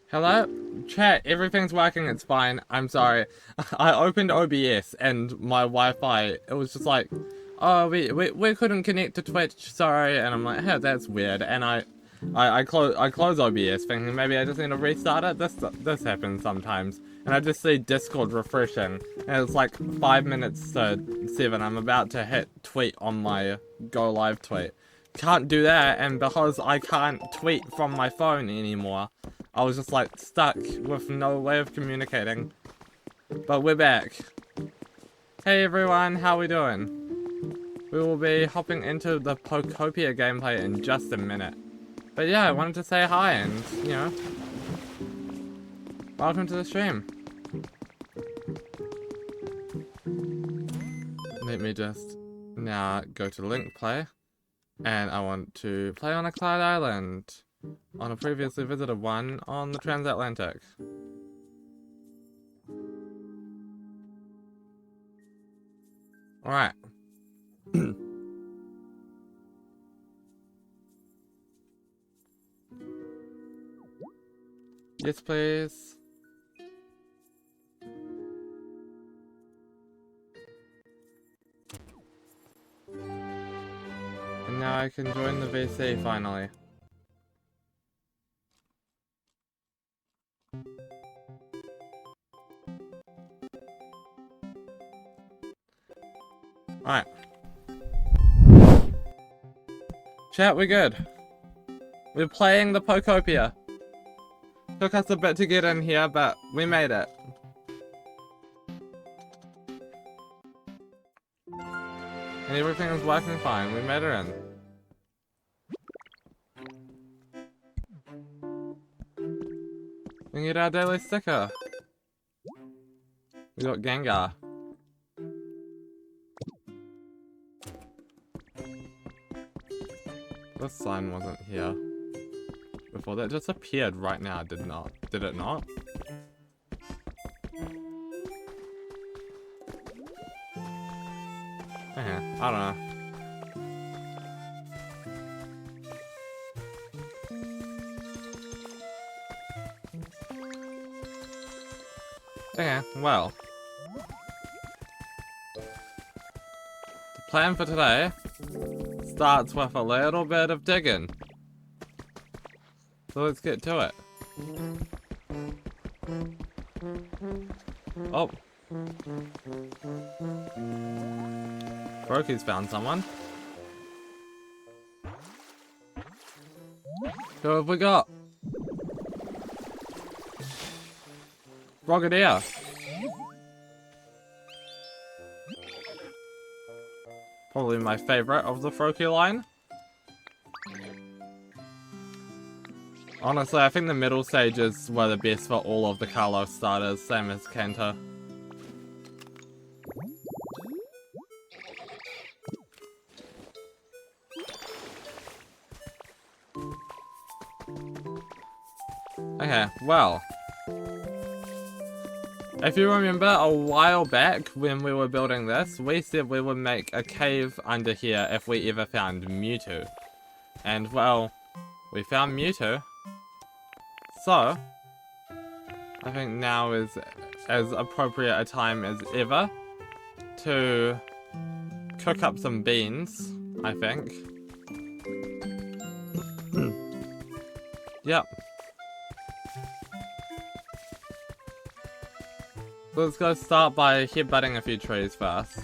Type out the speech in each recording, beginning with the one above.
Hello? Chat, everything's working, it's fine. I'm sorry. I opened OBS and my Wi-Fi, it was just like, oh, we couldn't connect to Twitch, sorry. And I'm like, hey, that's weird. And I close OBS thinking maybe I just need to restart it. This happens sometimes. And I just see Discord refreshing. And it's like 5 minutes to 7. I'm about to hit tweet on my go live tweet. Can't do that, and because I can't tweet from my phone anymore, I was just like stuck with no way of communicating. But we're back. Hey everyone, how we doing? We will be hopping into the Pokopia gameplay in just a minute. But yeah, I wanted to say hi and, you know, welcome to the stream. Let me just now go to link play. And I want to play on a cloud island. On a previously visited one on the transatlantic. Alright. Yes, please. And now I can join the VC finally. Alright. Chat, we're good. We're playing the Pokopia. Took us a bit to get in here, but we made it. And everything was working fine. We made it in. We get our daily sticker. We got Gengar. This sign wasn't here before. That just appeared right now, did it not? Okay, I don't know. Okay, well. The plan for today starts with a little bit of digging. So let's get to it. Oh. Broky's found someone. Who have we got? Brogadier. Probably my favorite of the Froakie line. Honestly, I think the middle stages were the best for all of the Carlos starters, same as Kanto. Okay, well. If you remember, a while back when we were building this, we said we would make a cave under here if we ever found Mewtwo. And well, we found Mewtwo. So, I think now is as appropriate a time as ever to cook up some beans, I think. Yep. So let's go start by headbutting a few trees first.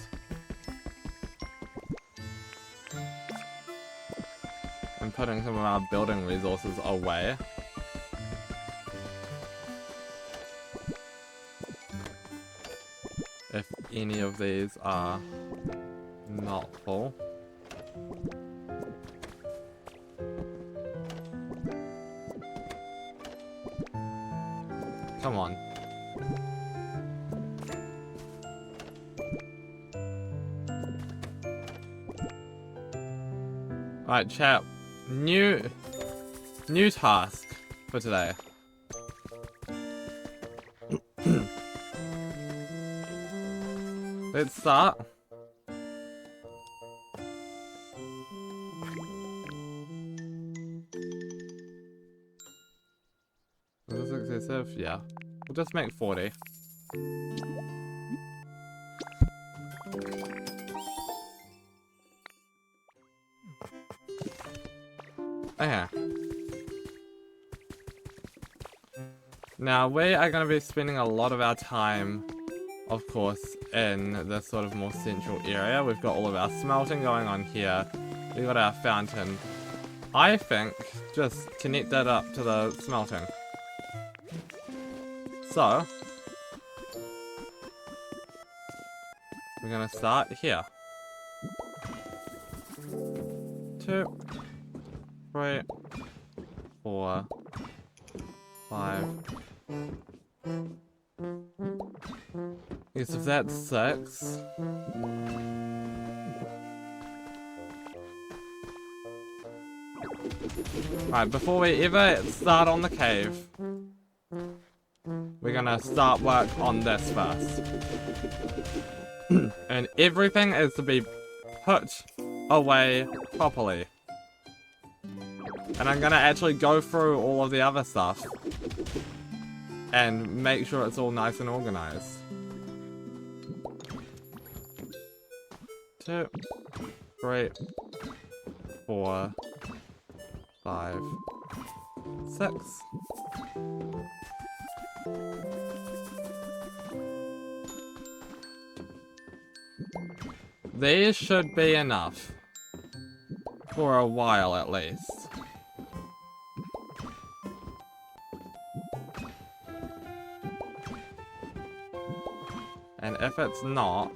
And putting some of our building resources away. If any of these are not full. Come on. Alright, chat. New task for today. Let's start. Is this excessive? Yeah. We'll just make 40. Okay. Now, we are going to be spending a lot of our time, of course, in this sort of more central area. We've got all of our smelting going on here. We've got our fountain. I think just connect that up to the smelting. So, we're going to start here. 2, 3, 4, 5. Yes, if that's 6. Alright, before we ever start on the cave, we're gonna start work on this first. And everything is to be put away properly. And I'm gonna actually go through all of the other stuff and make sure it's all nice and organized. 2, 3, 4, 5, 6. These should be enough. For a while at least. And if it's not,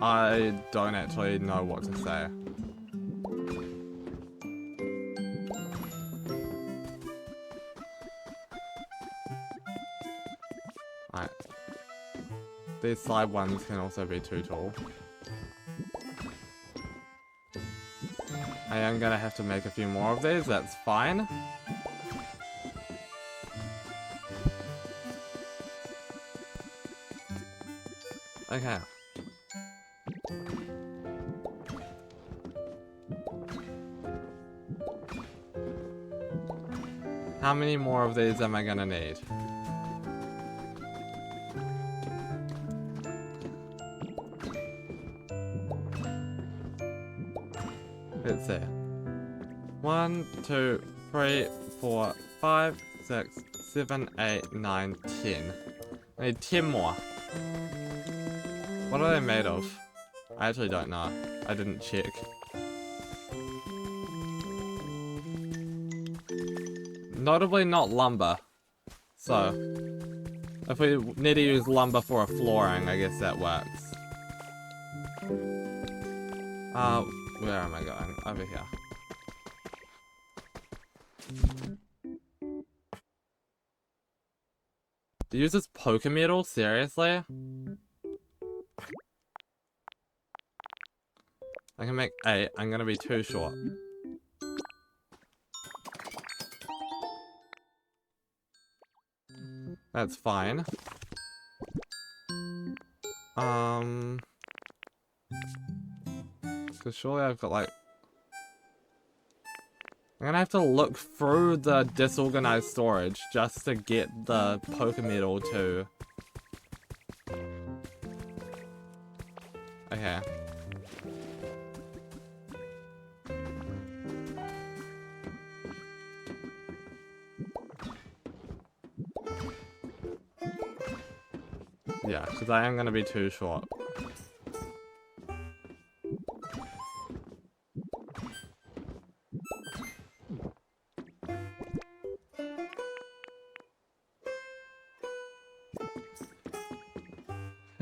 I don't actually know what to say. Alright. These side ones can also be too tall. I am gonna have to make a few more of these, that's fine. Okay. How many more of these am I gonna need? Let's see. 1, 2, 3, 4, 5, 6, 7, 8, 9, 10. I need 10 more. What are they made of? I actually don't know. I didn't check. Notably not lumber. So, if we need to use lumber for a flooring, I guess that works. Where am I going? Over here. Do you use this poker metal? Seriously? I can make 8. I'm gonna be too short. That's fine. Because surely I've got like... I'm gonna have to look through the disorganized storage just to get the poker metal to... Okay. Yeah, because I am gonna be too short.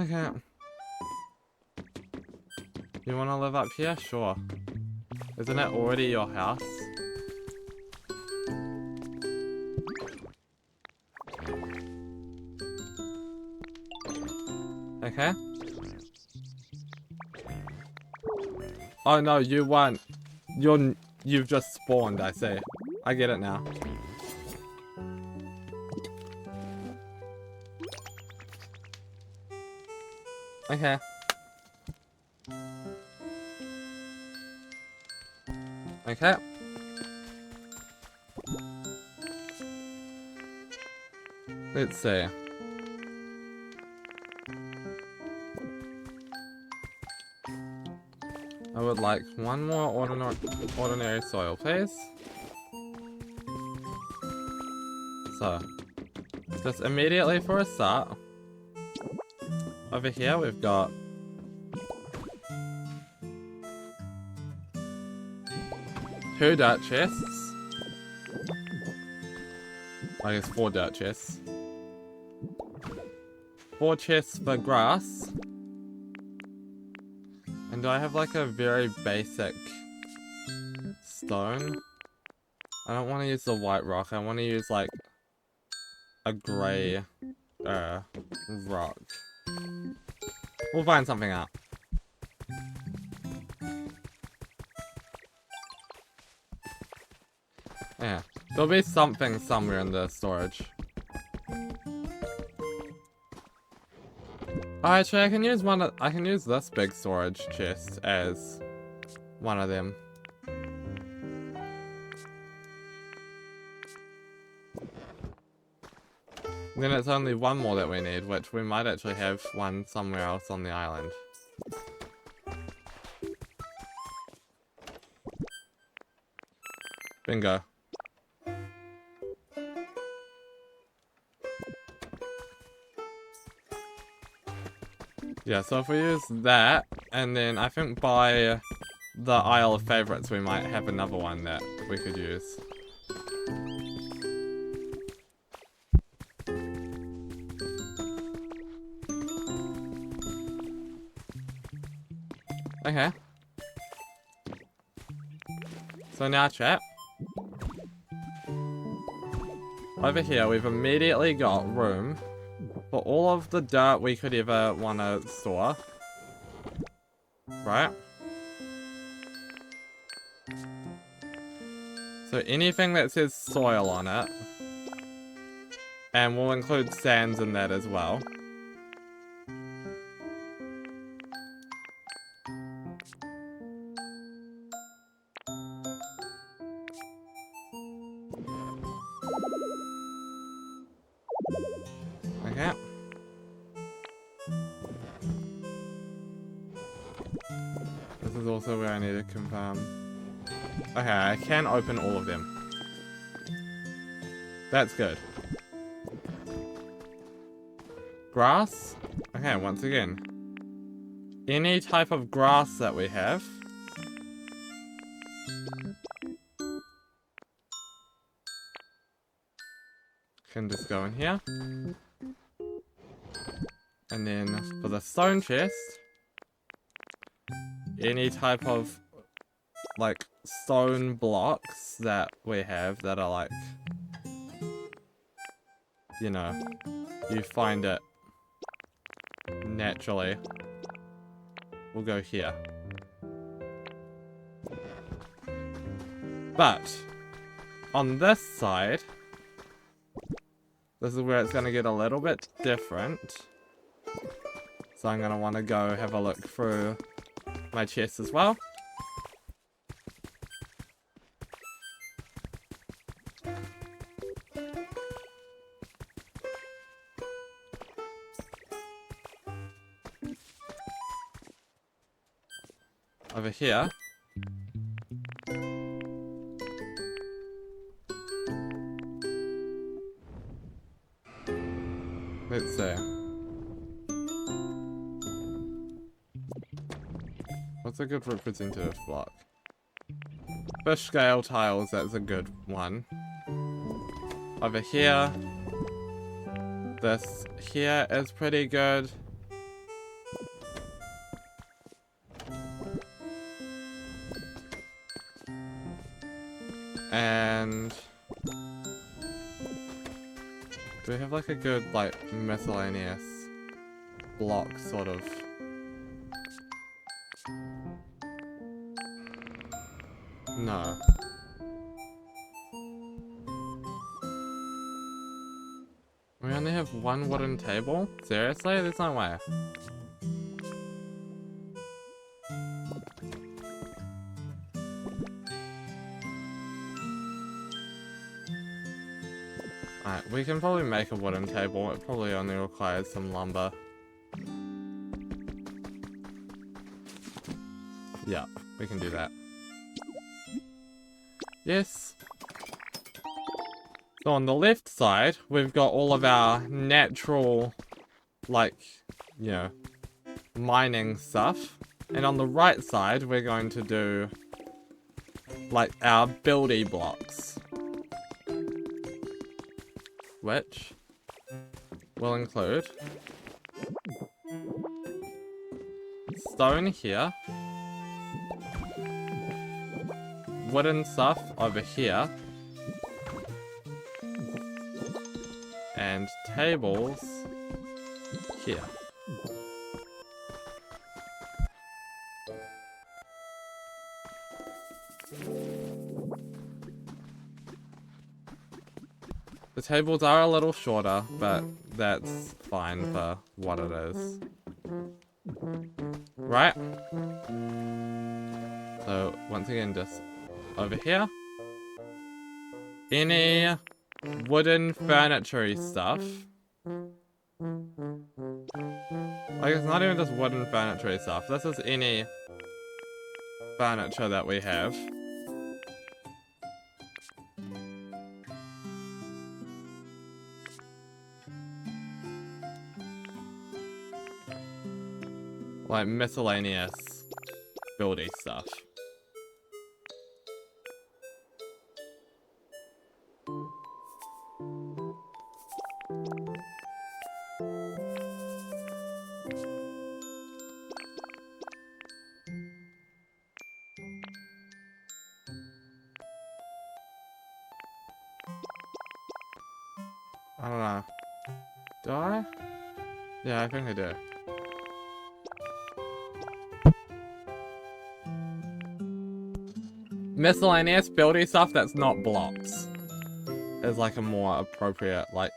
Okay. You want to live up here? Sure. Isn't it already your house? Okay. Oh no, you weren't. You've just spawned, I see. I get it now. Okay. Okay. Let's see. I would like one more ordinary soil, please. So, just immediately for a start, over here we've got two dirt chests. I guess 4 dirt chests. 4 chests for grass. And do I have like a very basic stone? I don't want to use the white rock. I want to use like a grey rock. We'll find something out. Yeah, there'll be something somewhere in the storage. Oh, actually, I can use I can use this big storage chest as one of them. Then it's only one more that we need, which we might actually have one somewhere else on the island. Bingo. Yeah, so if we use that, and then I think by the Isle of Favorites we might have another one that we could use. Okay. So now chat. Over here we've immediately got room for all of the dirt we could ever want to store. Right? So anything that says soil on it. And we'll include sands in that as well. Okay. This is also where I need to confirm. Okay, I can open all of them. That's good. Grass? Okay, once again. Any type of grass that we have. Can just go in here. And then for the stone chest, any type of like stone blocks that we have that are like, you know, you find it naturally. We'll go here. But on this side, this is where it's going to get a little bit different. So I'm going to want to go have a look through my chest as well. Over here. Let's see. What's a good representative block? Fish scale tiles, that's a good one. Over here. This here is pretty good. And do we have like a good like miscellaneous block sort of? No. We only have one wooden table? Seriously? There's no way. Alright, We can probably make a wooden table. It probably only requires some lumber. Yeah, we can do that. Yes. So on the left side, we've got all of our natural, like, you know, mining stuff. And on the right side, we're going to do, like, our buildy blocks. Which will include stone here, wooden stuff over here, and tables here. The tables are a little shorter, but that's fine for what it is. Right? So, once again, just over here. Any wooden furniture-y stuff. Like, it's not even just wooden furniture-y stuff. This is any furniture that we have. Like miscellaneous buildy stuff. I don't know. Do I? Yeah, I think I do. Miscellaneous building stuff that's not blocks is like a more appropriate, like,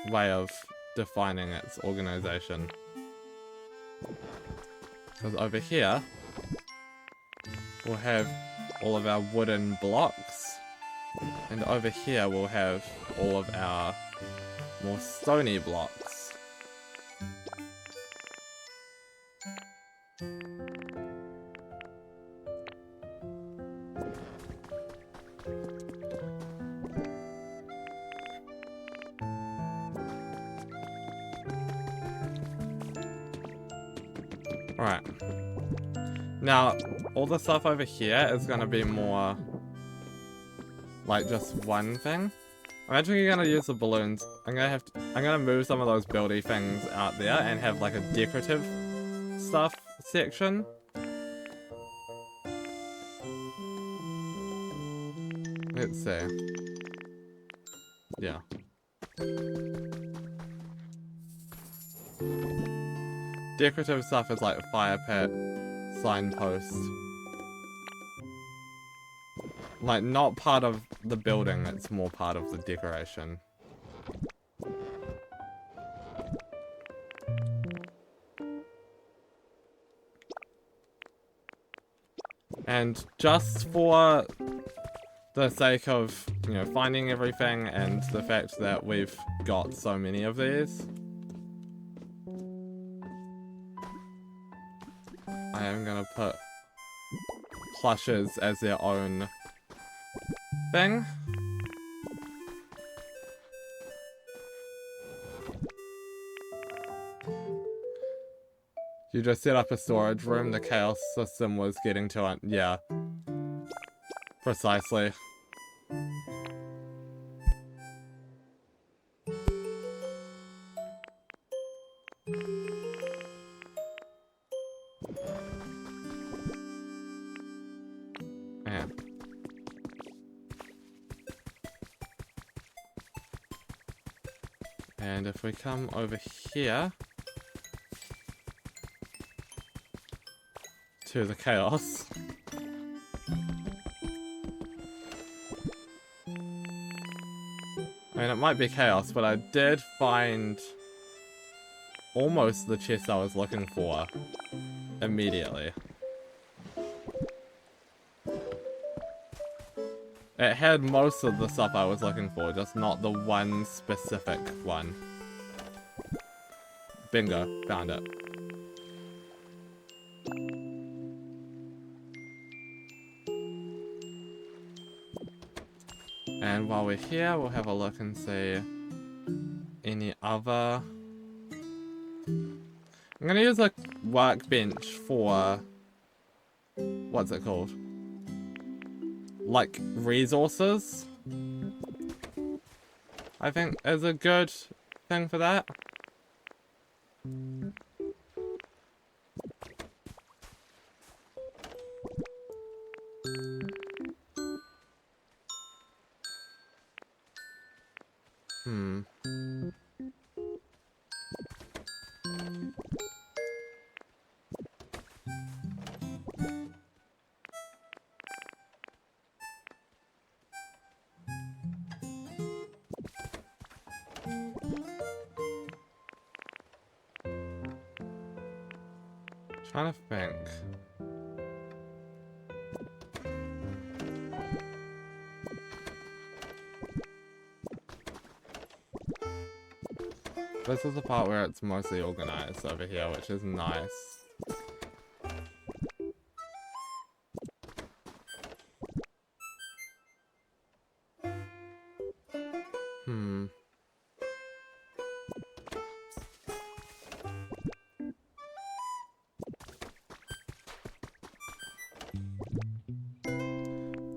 way of defining its organization. Because over here, we'll have all of our wooden blocks, and over here we'll have all of our more stony blocks. Alright. Now, all the stuff over here is gonna be more like just one thing. I'm actually gonna use the balloons. I'm gonna move some of those buildy things out there and have like a decorative stuff section. Let's see. Yeah. Decorative stuff is like fire pit, signpost. Like, not part of the building, it's more part of the decoration. And just for the sake of, you know, finding everything and the fact that we've got so many of these, I am gonna put plushes as their own thing. You just set up a storage room, the chaos system was getting to it. Yeah. Precisely. Yeah. And if we come over here to the chaos, I mean, it might be chaos, but I did find almost the chest I was looking for immediately. It had most of the stuff I was looking for, just not the one specific one. Bingo, found it. And while we're here, we'll have a look and see any other... I'm gonna use a workbench for... what's it called? Like, resources? I think is a good thing for that. Trying to think. This is the part where it's mostly organized over here, which is nice.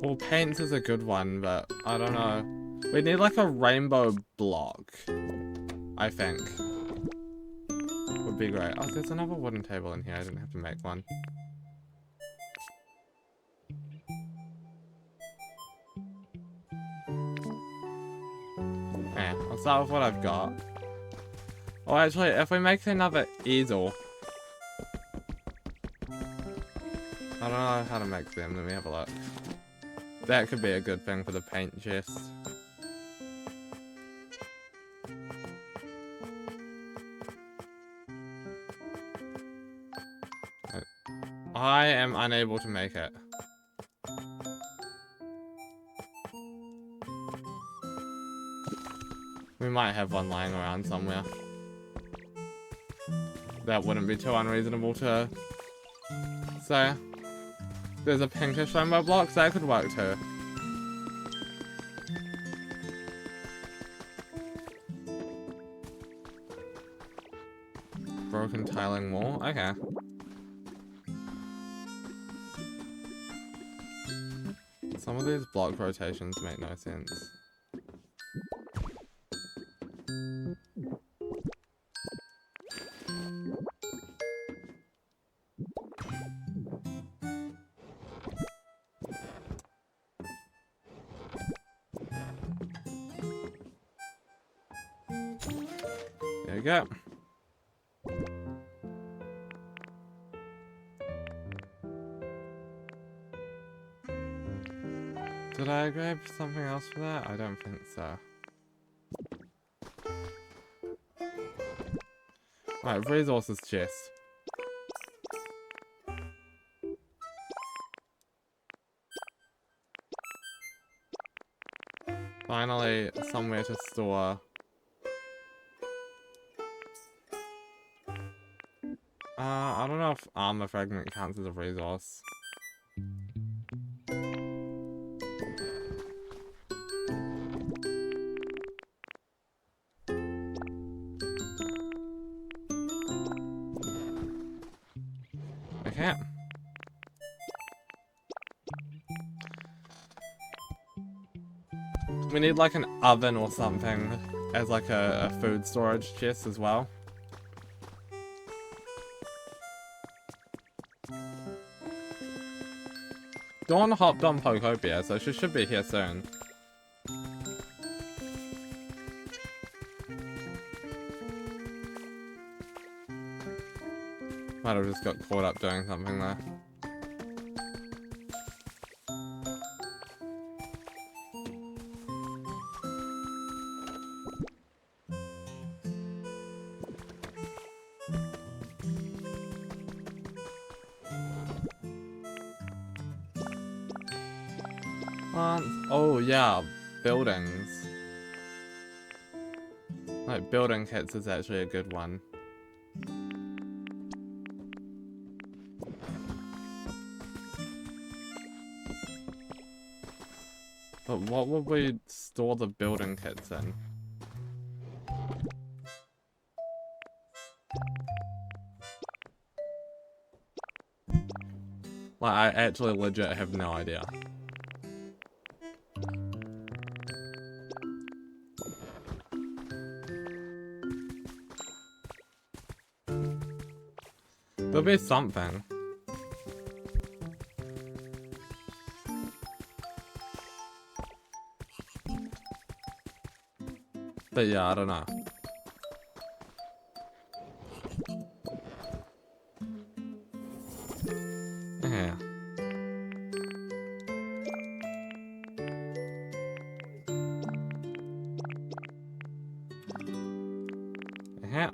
Well, paints is a good one, but I don't know. We need like a rainbow block, I think. Would be great. Oh, there's another wooden table in here. I didn't have to make one. I'll start with what I've got. Oh, actually, if we make another easel... I don't know how to make them. Let me have a look. That could be a good thing for the paint chest. I am unable to make it. We might have one lying around somewhere. That wouldn't be too unreasonable to say. There's a pinkish rainbow block, so that could work too. Broken tiling wall, okay. Some of these block rotations make no sense. There we go. Did I grab something else for that? I don't think so. Right, resources chest. Finally, somewhere to store. I don't know if armor fragment counts as a resource. Okay. We need like an oven or something as like a food storage chest as well. Dawn hopped on Pokopia, so she should be here soon. Might have just got caught up doing something there. Plants. Oh yeah, buildings. Like building kits is actually a good one. But what would we store the building kits in? Like, I actually legit have no idea. There'll be something. But yeah, I don't know. Yeah. Yeah.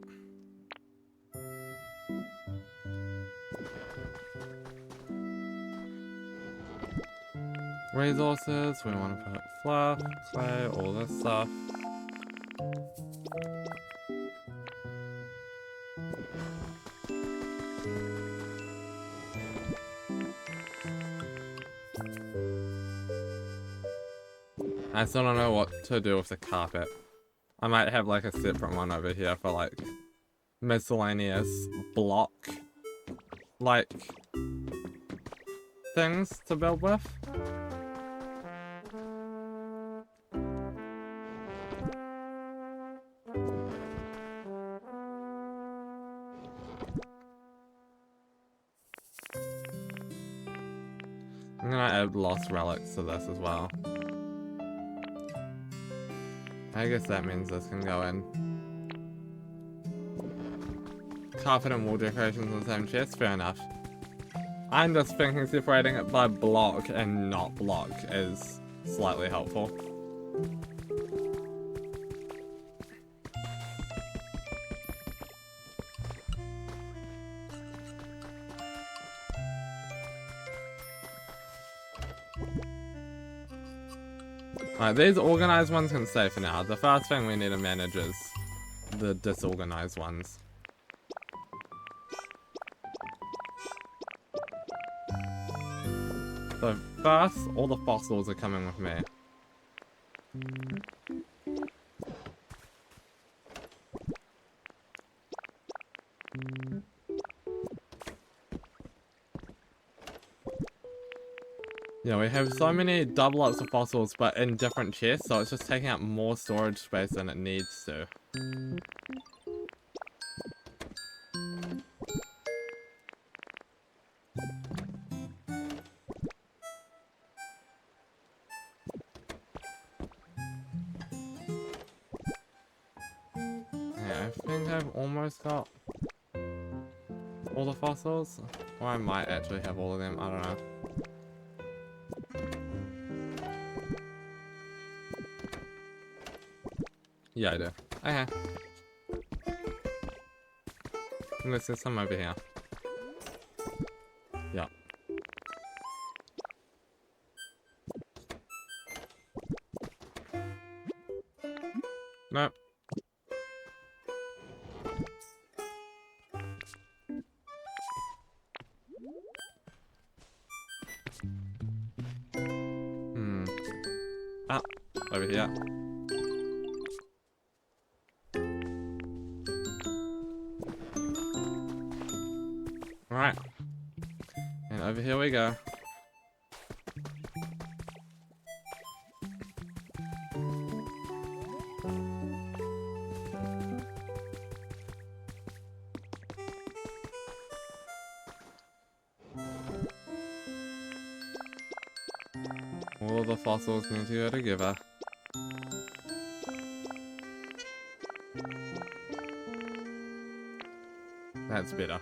Resources, we want to put fluff, clay, all this stuff. I still don't know what to do with the carpet. I might have like a separate one over here for like miscellaneous block like things to build with. I'm gonna add lost relics to this as well. I guess that means this can go in. Carpet and wall decorations in the same chest, fair enough. I'm just thinking separating it by block and not block is slightly helpful. Alright, these organized ones can stay for now. The first thing we need to manage is the disorganized ones. So first, all the fossils are coming with me. Yeah, we have so many double ups of fossils, but in different chests, so it's just taking up more storage space than it needs to. Yeah, I think I've almost got all the fossils. Or I might actually have all of them, I don't know. Yeah, I do. Okay. Unless there's some over here. Yeah. Nope. Ah, over here. Alright. And over here we go. All the fossils need to go together. That's better.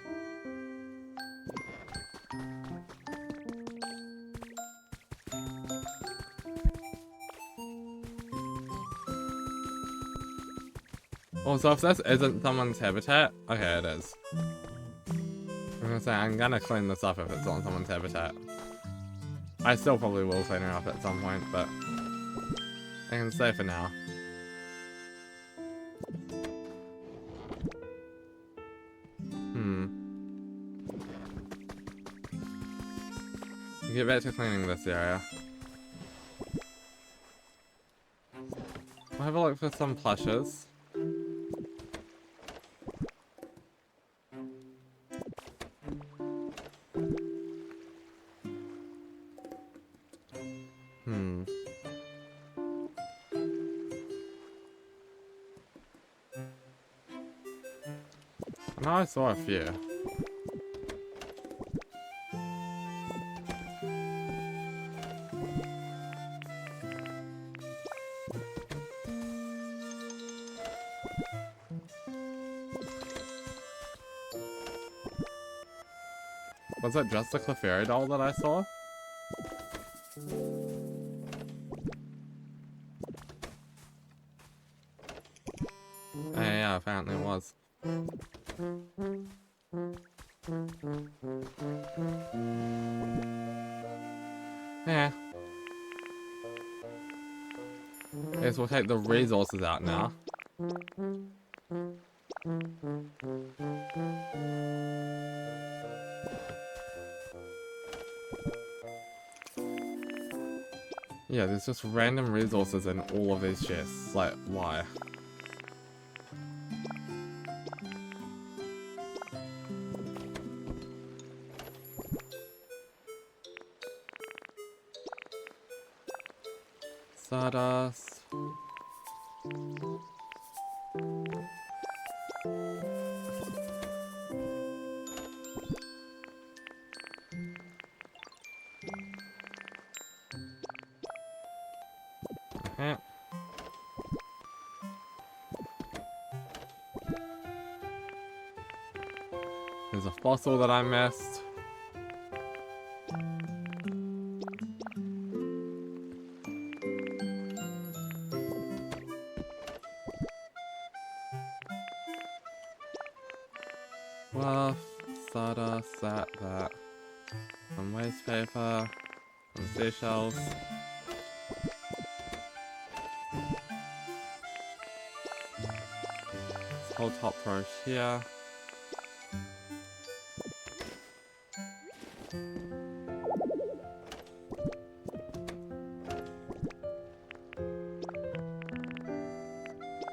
Also, if this isn't someone's habitat, okay, it is. I'm gonna say, I'm gonna clean this up if it's on someone's habitat. I still probably will clean it up at some point, but I can stay for now. Get back to cleaning this area. I'll have a look for some plushes. No, I saw a few. Was it just the Clefairy doll that I saw? Yeah, apparently it was. Yeah. Guess we'll take the resources out now. Yeah, there's just random resources in all of these chests. Like, why? Sawdust. Okay. There's a fossil that I missed. Fluff, sawdust, that. Some waste paper, some seashells. This whole top row here.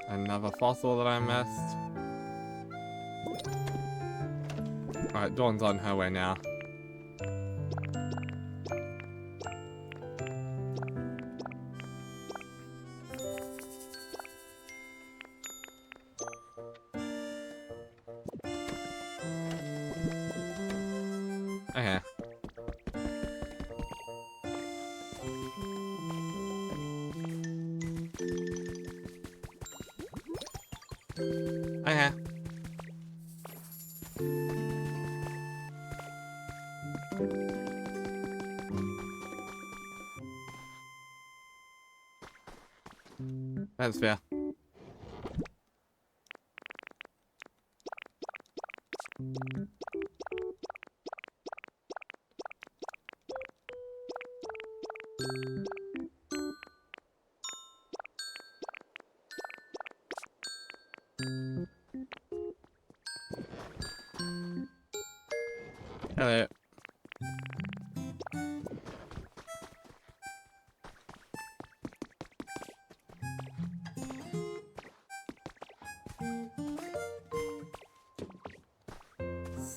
Another fossil that I missed. Alright, Dawn's on her way now. Okay. Okay. That's fair. Hello.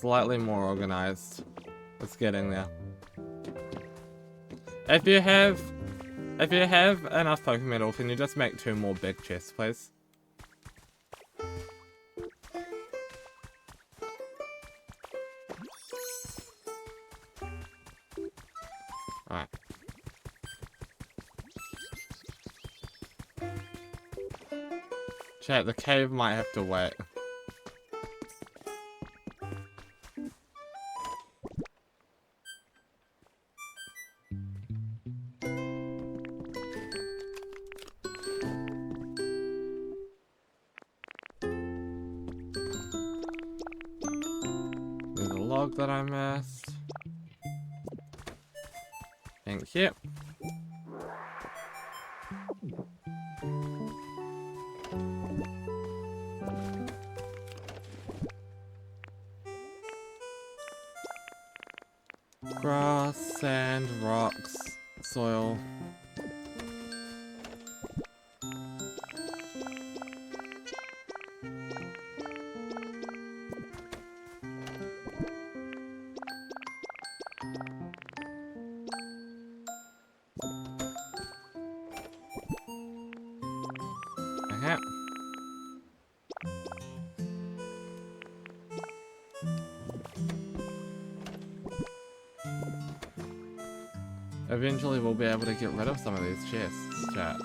Slightly more organized. It's getting there. If you have enough Pokemetal, can you just make 2 more big chests, please? Alright. Chat, the cave might have to wait. There's a log that I missed. Thank you. Grass, sand, rocks, soil. Okay. Eventually we'll be able to get rid of some of these chests, chat.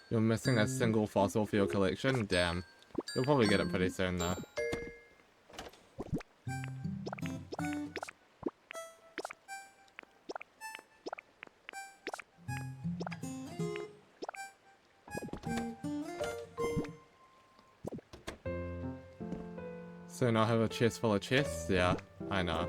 You're missing a single fossil for your collection? Damn. You'll probably get it pretty soon though. Soon I'll have a chest full of chests? Yeah, I know.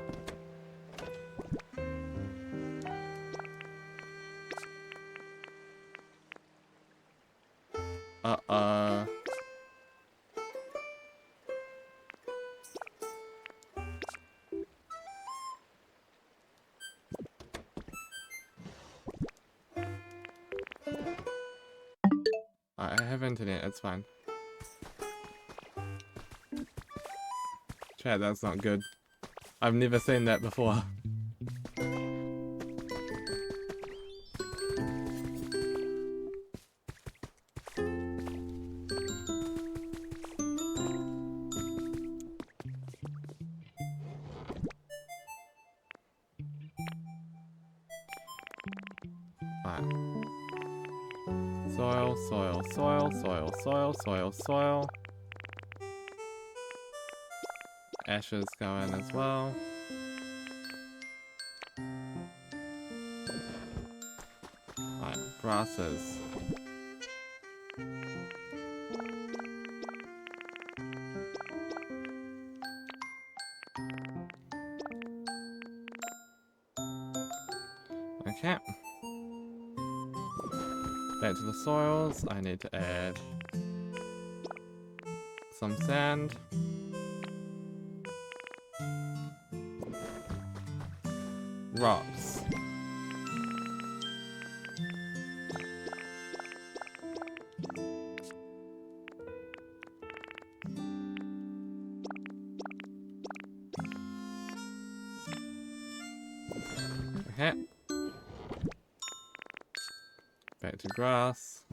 I have internet, it's fine. Chat, that's not good. I've never seen that before. Soil, soil, soil, soil, soil, soil, soil. Ashes go in as well. Right, grasses. Okay. Back to the soils. I need to add some sand. Rocks. Okay. Back to grass.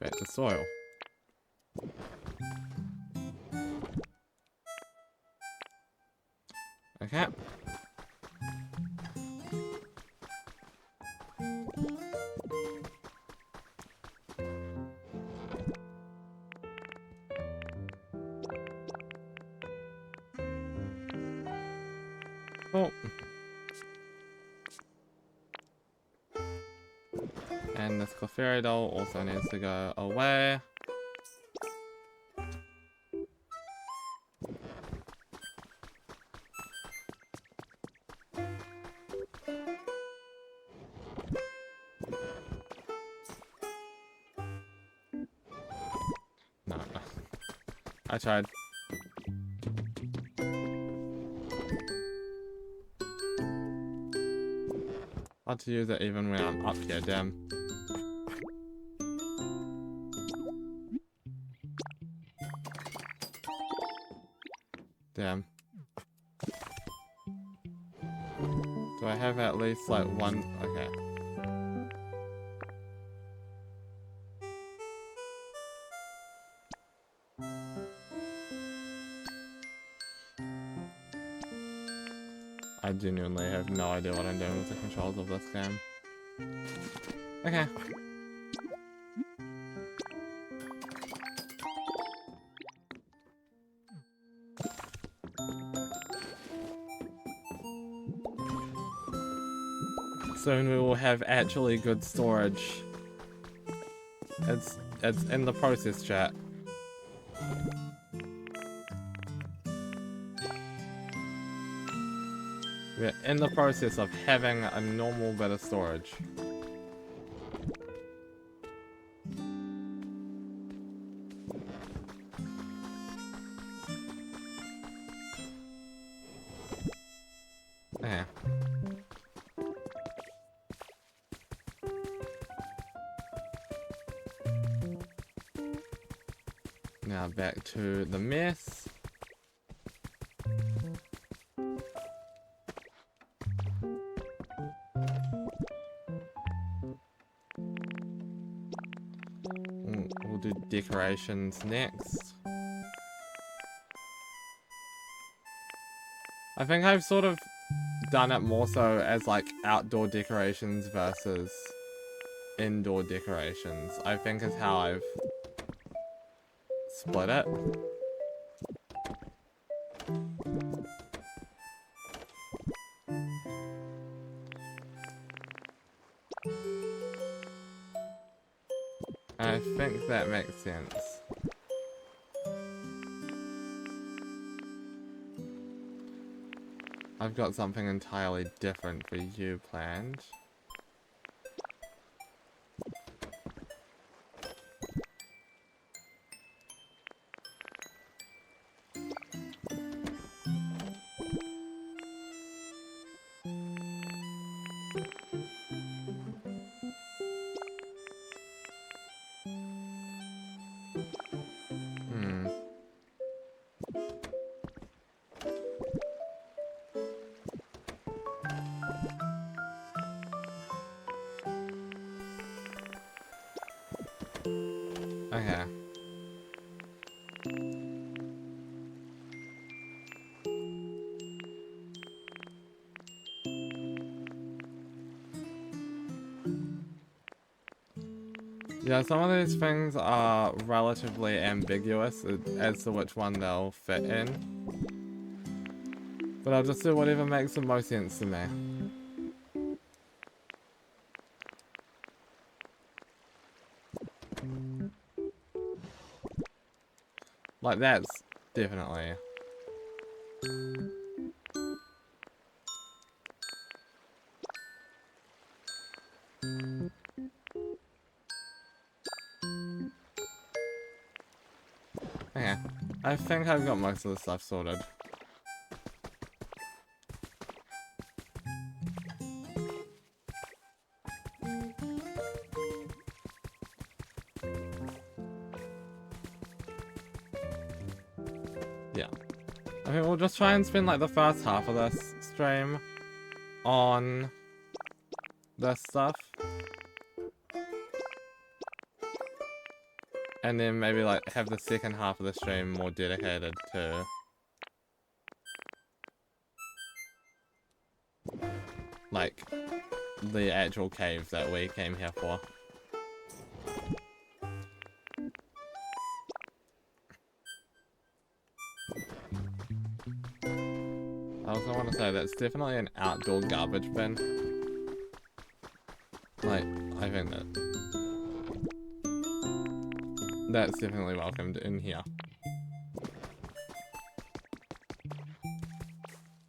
Back to soil. Okay. Oh. And this Clefairy also needs to go away. No. I tried. Hard to use it even when I'm up here, damn. Damn. Do I have at least like one? Okay. I genuinely have no idea what I'm doing with the controls of this game. Okay. Soon we will have actually good storage. It's in the process, chat. We're in the process of having a normal bit of storage. Yeah. Now back to the mess. We'll do decorations next. I think I've sort of done it more so as like outdoor decorations versus indoor decorations. I think is how I've split it. I think that makes sense. I've got something entirely different for you planned. Okay. Yeah, some of these things are relatively ambiguous as to which one they'll fit in. But I'll just do whatever makes the most sense to me. Like, that's definitely... Okay, I think I've got most of the stuff sorted. Yeah. I think we'll just try and spend like the first half of this stream on this stuff. And then maybe like have the second half of the stream more dedicated to like the actual cave that we came here for. I also want to say that's definitely an outdoor garbage bin. Like, I think that's definitely welcomed in here.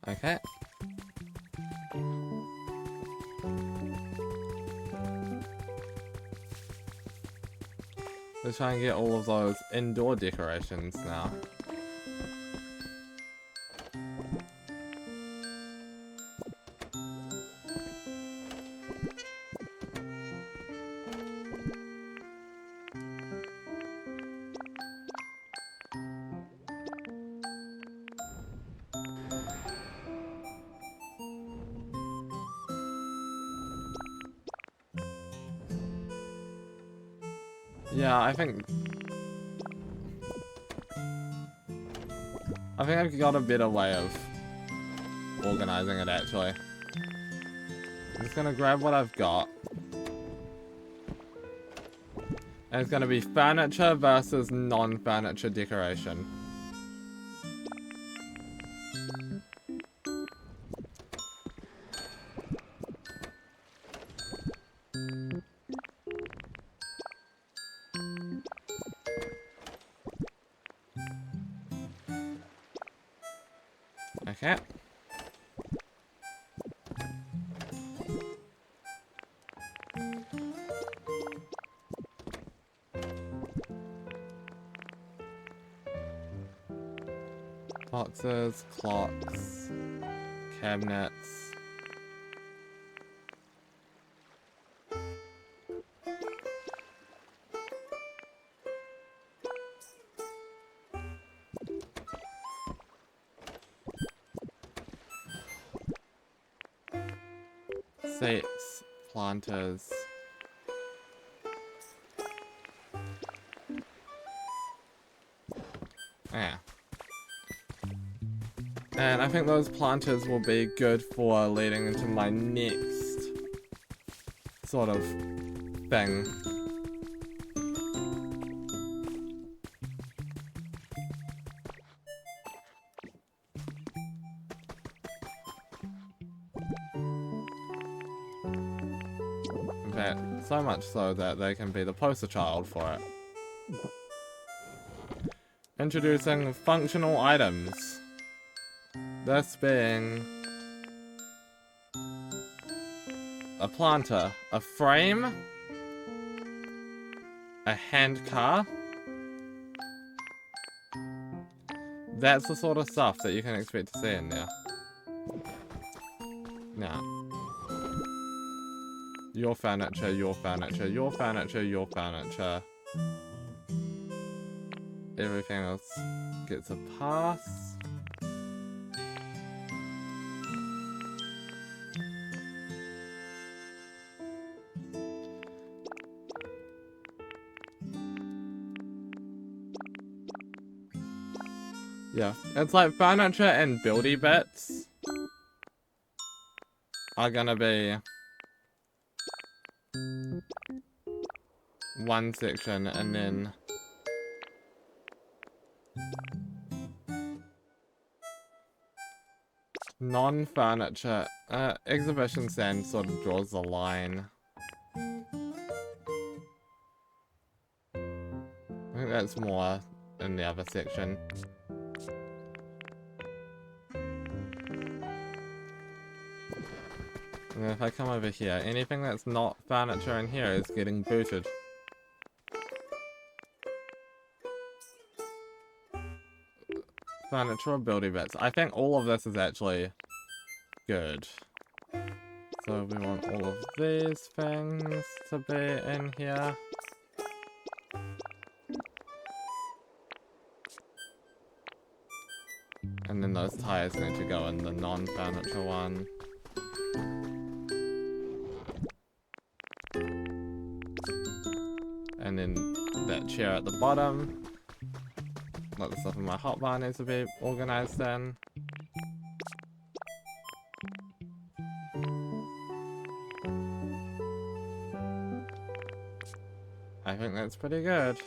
Okay. Let's try and get all of those indoor decorations now. Yeah, I think I've got a better way of organizing it actually. I'm just gonna grab what I've got. And it's gonna be furniture versus non-furniture decoration. Okay. Boxes, clocks, cabinets. Seats, planters. Yeah. And I think those planters will be good for leading into my next sort of thing. In fact, so much so that they can be the poster child for it. Introducing functional items. This being a planter, a frame, a hand car. That's the sort of stuff that you can expect to see in there. Now, your furniture, your furniture, your furniture, your furniture. Everything else gets a pass. Yeah, it's like furniture and buildy bits are gonna be one section, and then non-furniture. Exhibition stand sort of draws the line. I think that's more in the other section. And then if I come over here, anything that's not furniture in here is getting booted. Furniture or building bits. I think all of this is actually good. So we want all of these things to be in here. And then those tires need to go in the non-furniture one. And then that chair at the bottom. Like the stuff in my hotbar needs to be organized in. I think that's pretty good.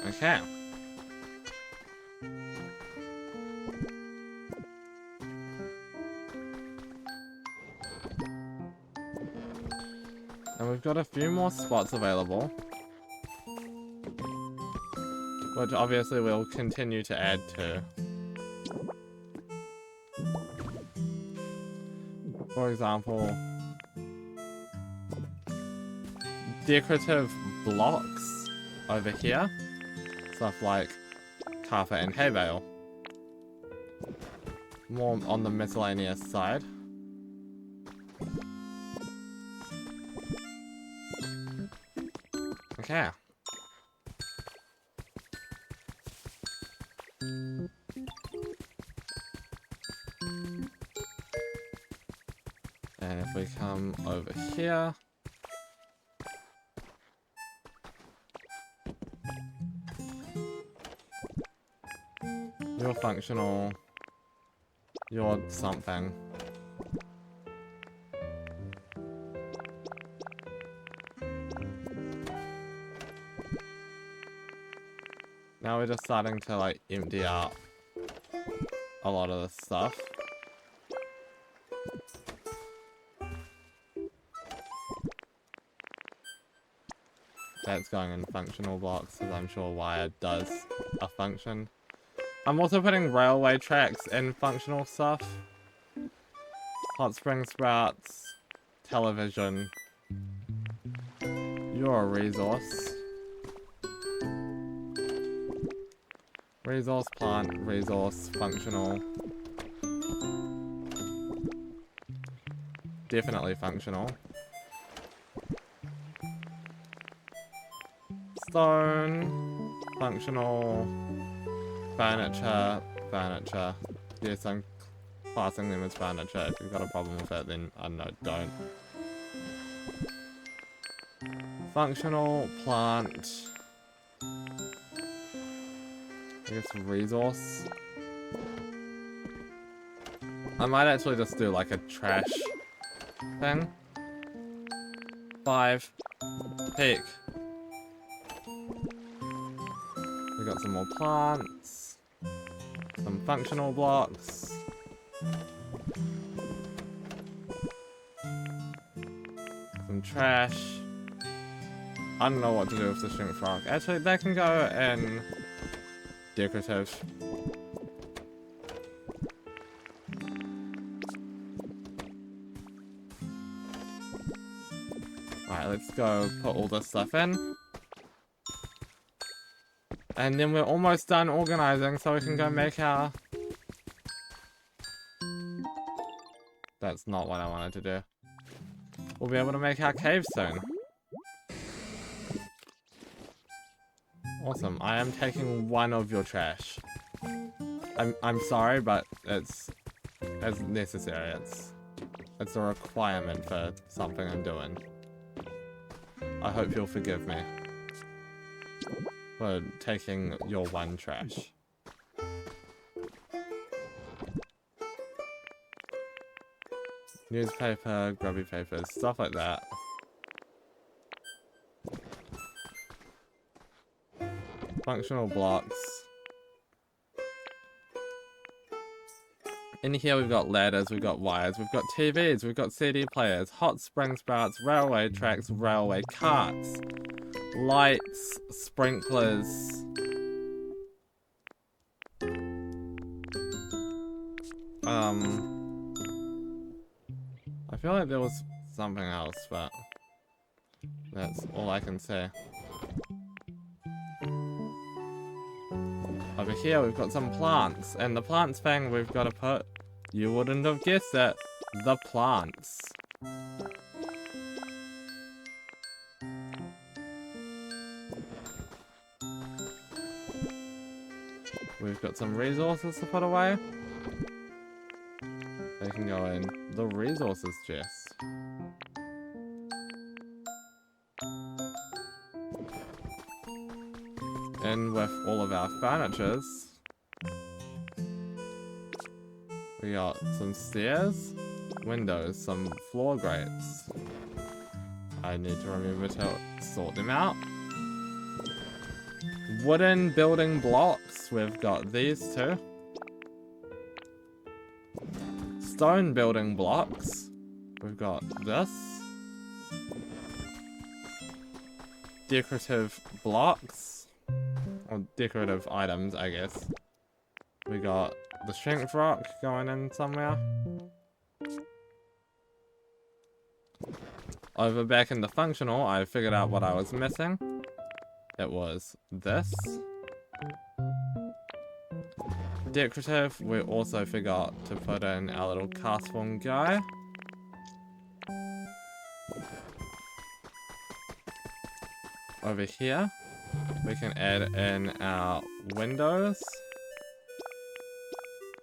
Okay. And we've got a few more spots available, which obviously we'll continue to add to. For example, decorative blocks over here. Stuff like carpet and hay bale. More on the miscellaneous side. Okay. And if we come over here, you're functional, you're something. Now we're just starting to like empty out a lot of this stuff. That's going in functional blocks, because I'm sure wire does a function. I'm also putting railway tracks in functional stuff. Hot spring sprouts, television. You're a resource. Resource plant, resource functional. Definitely functional. Stone, functional, furniture, furniture. Yes, I'm classing them as furniture. If you've got a problem with it, then I don't know, don't. Functional, plant. I guess resource. I might actually just do like a trash thing. 5. Peak. We got some more plants. Some functional blocks. Some trash. I don't know what to do with the shrink frog. Actually, they can go in decorative. Alright, let's go put all this stuff in. And then we're almost done organizing, so we can go make our... That's not what I wanted to do. We'll be able to make our cave soon. Awesome. I am taking one of your trash. I'm sorry, but it's necessary. It's a requirement for something I'm doing. I hope you'll forgive me for taking your one trash. Newspaper, grubby papers, stuff like that. Functional blocks. In here we've got ladders, we've got wires, we've got TVs, we've got CD players, hot spring sprouts, railway tracks, railway carts, lights, sprinklers. I feel like there was something else, but that's all I can say. Over here we've got some plants, and the plants thing we've got to put, you wouldn't have guessed it, the plants. We've got some resources to put away. They can go in the resources chest. In with all of our furnitures. We got some stairs, windows, some floor grates. I need to remember to sort them out. Wooden building blocks, we've got these two. Stone building blocks, we've got this. Decorative blocks, or decorative items, I guess. We got the shrink rock going in somewhere. Over back in the functional, I figured out what I was missing. It was this. Decorative, we also forgot to put in our little cast form guy. Over here, we can add in our windows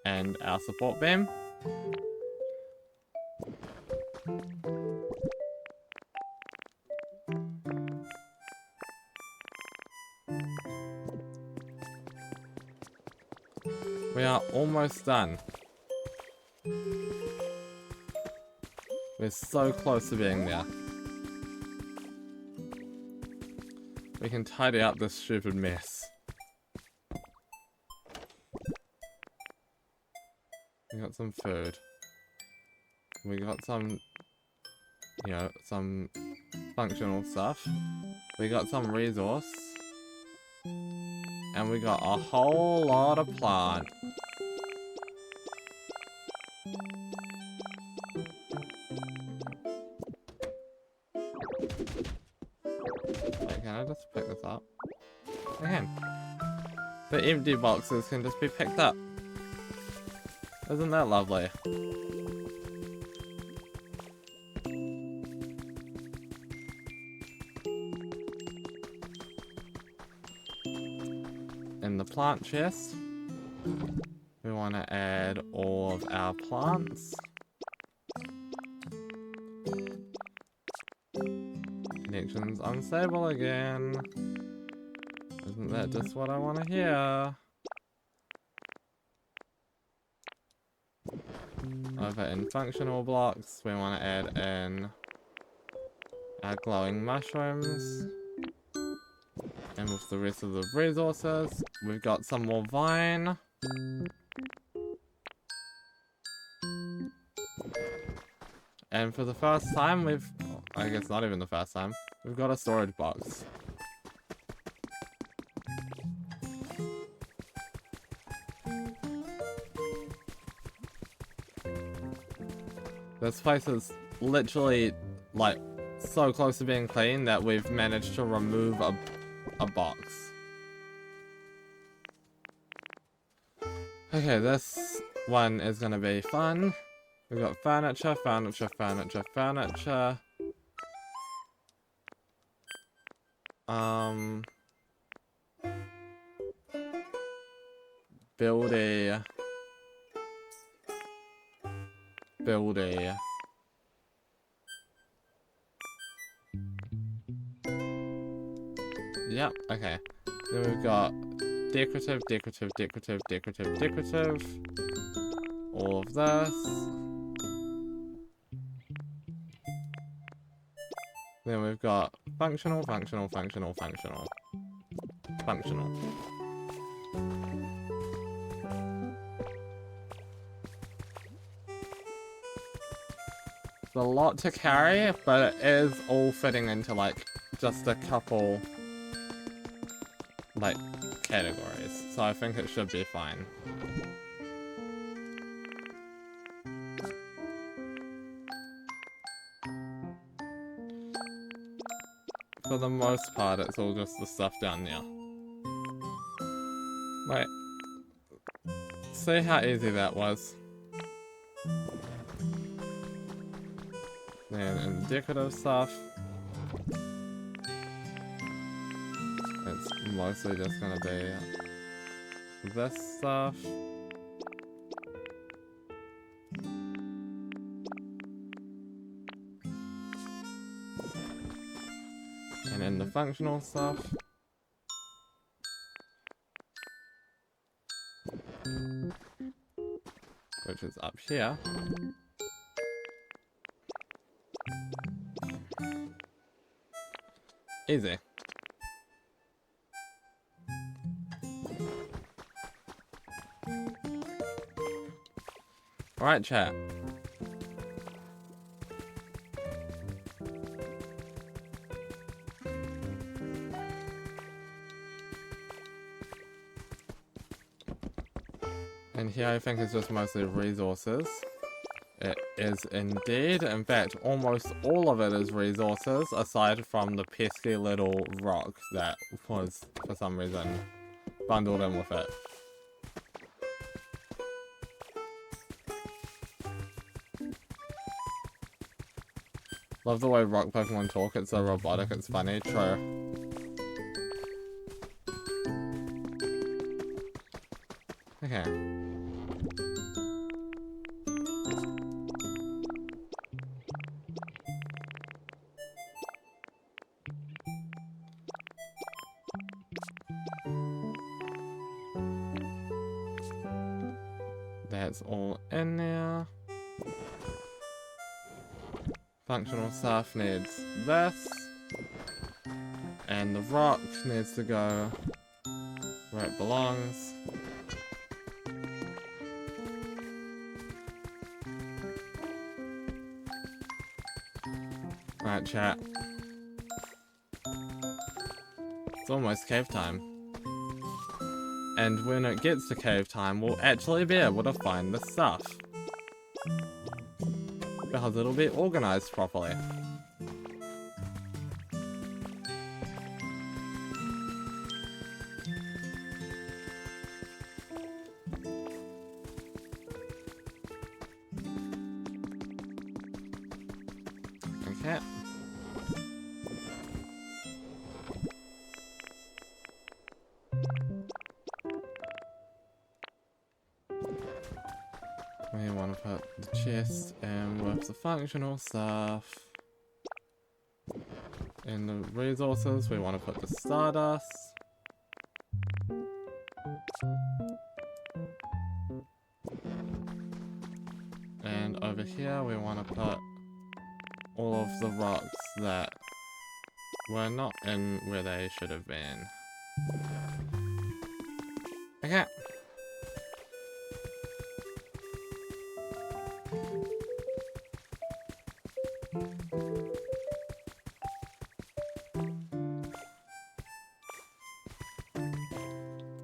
and our support beam. We are almost done. We're so close to being there. We can tidy up this stupid mess. We got some food. We got some, you know, some functional stuff. We got some resource. And we got a whole lot of plant. Wait, can I just pick this up? I can. The empty boxes can just be picked up. Isn't that lovely? In the plant chest, we want to add all of our plants. Connection's unstable again. Isn't that just what I want to hear? Over in functional blocks, we want to add in our glowing mushrooms. And with the rest of the resources, we've got some more vine. And for the first time, I guess not even the first time, we've got a storage box. This place is literally, like, so close to being clean that we've managed to remove a box. Okay, this one is gonna be fun. We've got furniture, furniture, furniture, furniture. Build a... Yep, okay. Then we've got decorative, decorative, decorative, decorative, decorative. All of this. Then we've got functional, functional, functional, functional. Functional. It's a lot to carry, but it is all fitting into, like, just a couple, like, categories. So I think it should be fine. For the most part, it's all just the stuff down there. Wait. See how easy that was. And decorative stuff. It's mostly just gonna be this stuff. And then the functional stuff. Which is up here. Easy. Alright, chat. And here I think it's just mostly resources. It is indeed. In fact, almost all of it is resources, aside from the pesky little rock that was, for some reason, bundled in with it. Love the way rock Pokemon talk, it's so robotic, it's funny, true. Okay. That's all in there. Functional stuff needs this. And the rock needs to go where it belongs. Alright, chat. It's almost cave time. And when it gets to cave time, we'll actually be able to find the stuff. Because it'll be organized properly. Okay. We want to put the chest in with the functional stuff. In the resources, we want to put the stardust. And over here, we want to put all of the rocks that were not in where they should have been. Okay.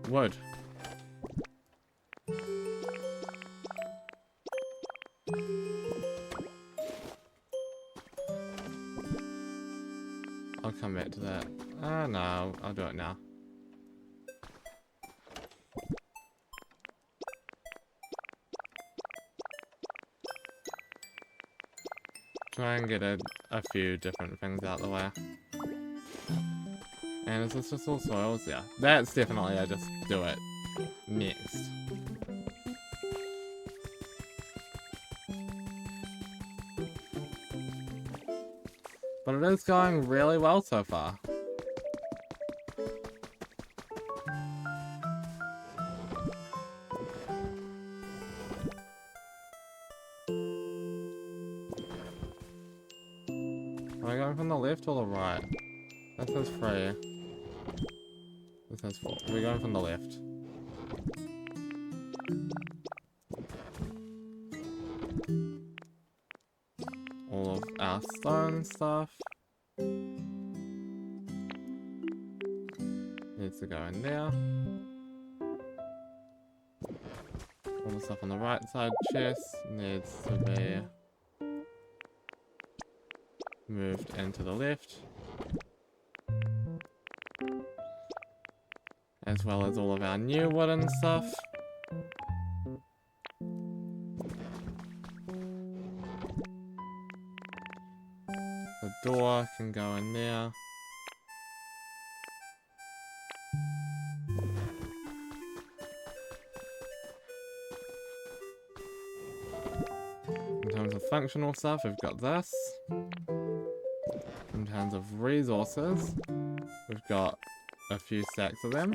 Wood. I'll come back to that. No, I'll do it now. Try and get a few different things out of the way. And is this just all soils? Yeah. That's definitely, I just do it next. But it is going really well so far. Am I going from the left or the right? That says 3. This says 4. We're going from the left. All of our stone stuff needs to go in there. All the stuff on the right side chest needs to be moved into the left. As well as all of our new wooden stuff. The door can go in there. In terms of functional stuff, we've got this. In terms of resources, we've got a few stacks of them.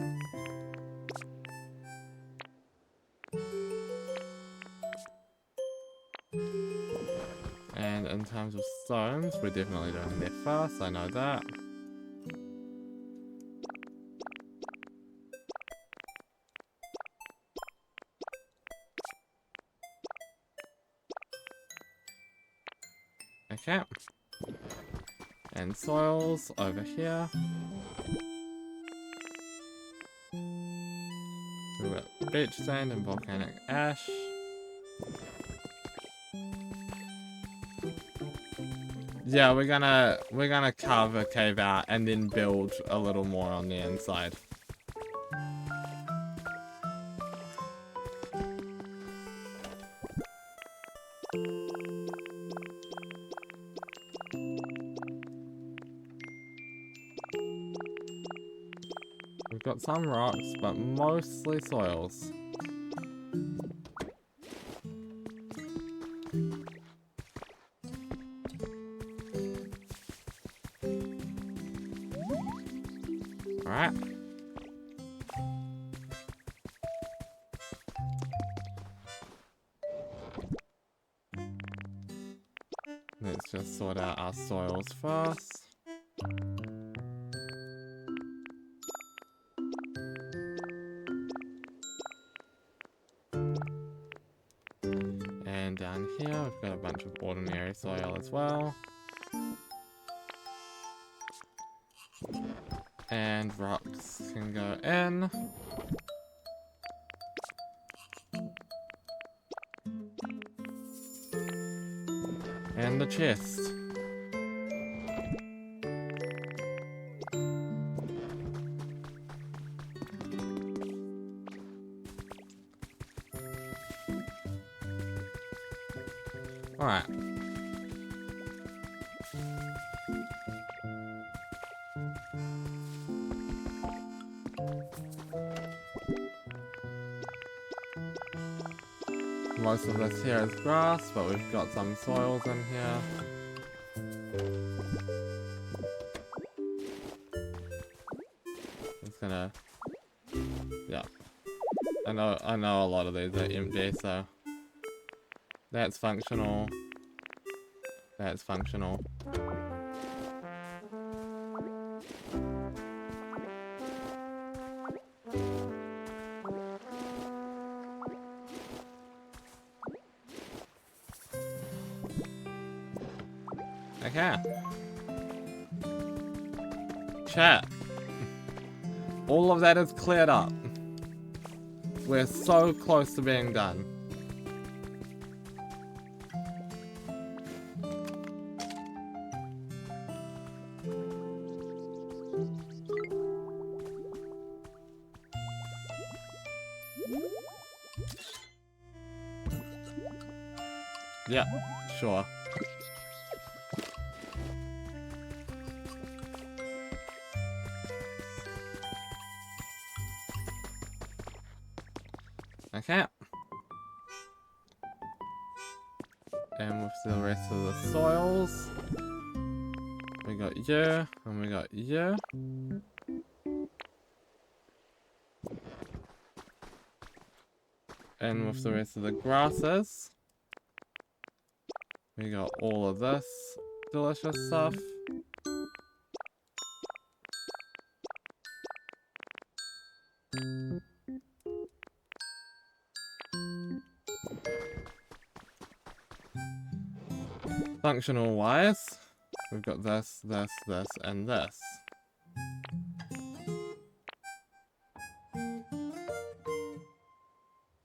And in terms of stones, we're definitely doing there first, I know that. Okay. And soils over here. We've got beach sand and volcanic ash. Yeah, we're gonna carve a cave out and then build a little more on the inside. We've got some rocks, but mostly soils. Alright. Let's just sort out our soils first. And down here we've got a bunch of ordinary soil as well. And rocks can go in. And the chest. Alright. Most of this here is grass, but we've got some soils in here. It's gonna... yeah. I know a lot of these are empty, so... that's functional. That's functional. Okay. Chat. All of that is cleared up. We're so close to being done. Yeah, sure. Okay. And with the rest of the soils, we got you, and we got you. And with the rest of the grasses, we got all of this delicious stuff. Functional wise, we've got this, this, this, and this.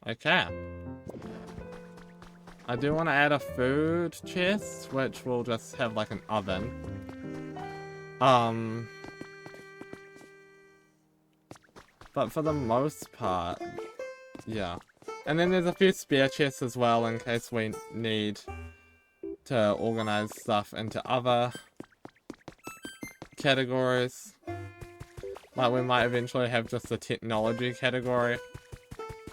Okay. I do want to add a food chest, which will just have like an oven. But for the most part, yeah. And then there's a few spare chests as well in case we need to organize stuff into other categories. Like we might eventually have just a technology category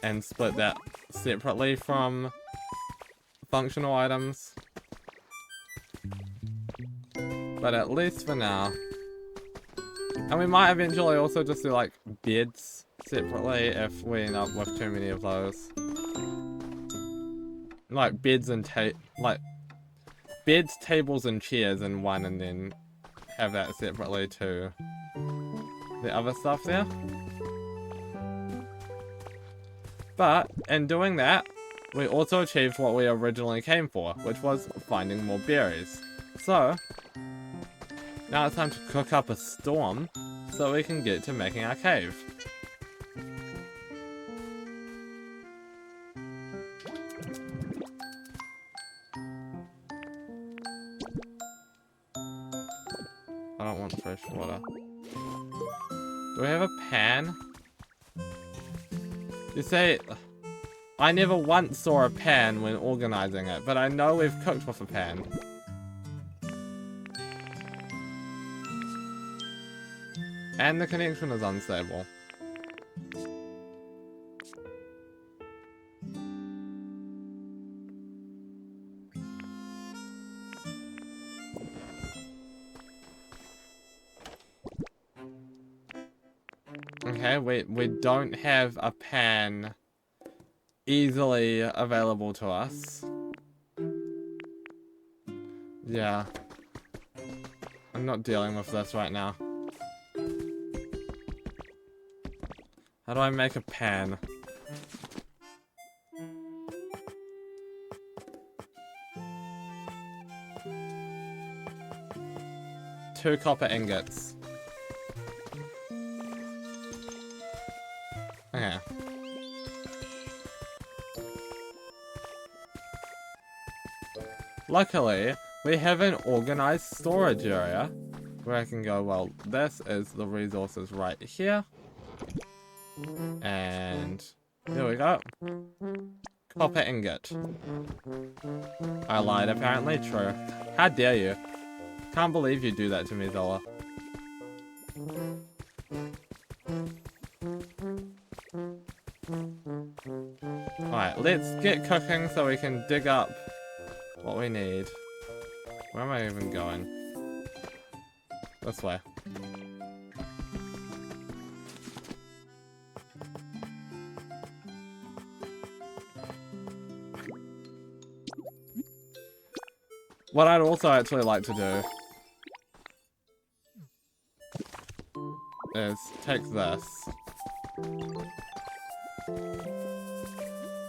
and split that separately from functional items. But at least for now. And we might eventually also just do like beds separately if we end up with too many of those. Like beds and beds, tables, and chairs in one, and then have that separately to the other stuff there. But in doing that, we also achieved what we originally came for, which was finding more berries. So, now it's time to cook up a storm so we can get to making our cave. I don't want fresh water. Do we have a pan? You say, I never once saw a pan when organizing it, but I know we've cooked with a pan. And the connection is unstable. Okay, we don't have a pan easily available to us. Yeah. I'm not dealing with this right now. How do I make a pan? Two copper ingots. Luckily, we have an organized storage area where I can go, well, this is the resources right here. And there we go. Copper ingot. I lied, apparently true. How dare you? Can't believe you do that to me, Zola. Alright, let's get cooking so we can dig up what we need. Where am I even going? This way. What I'd also actually like to do is take this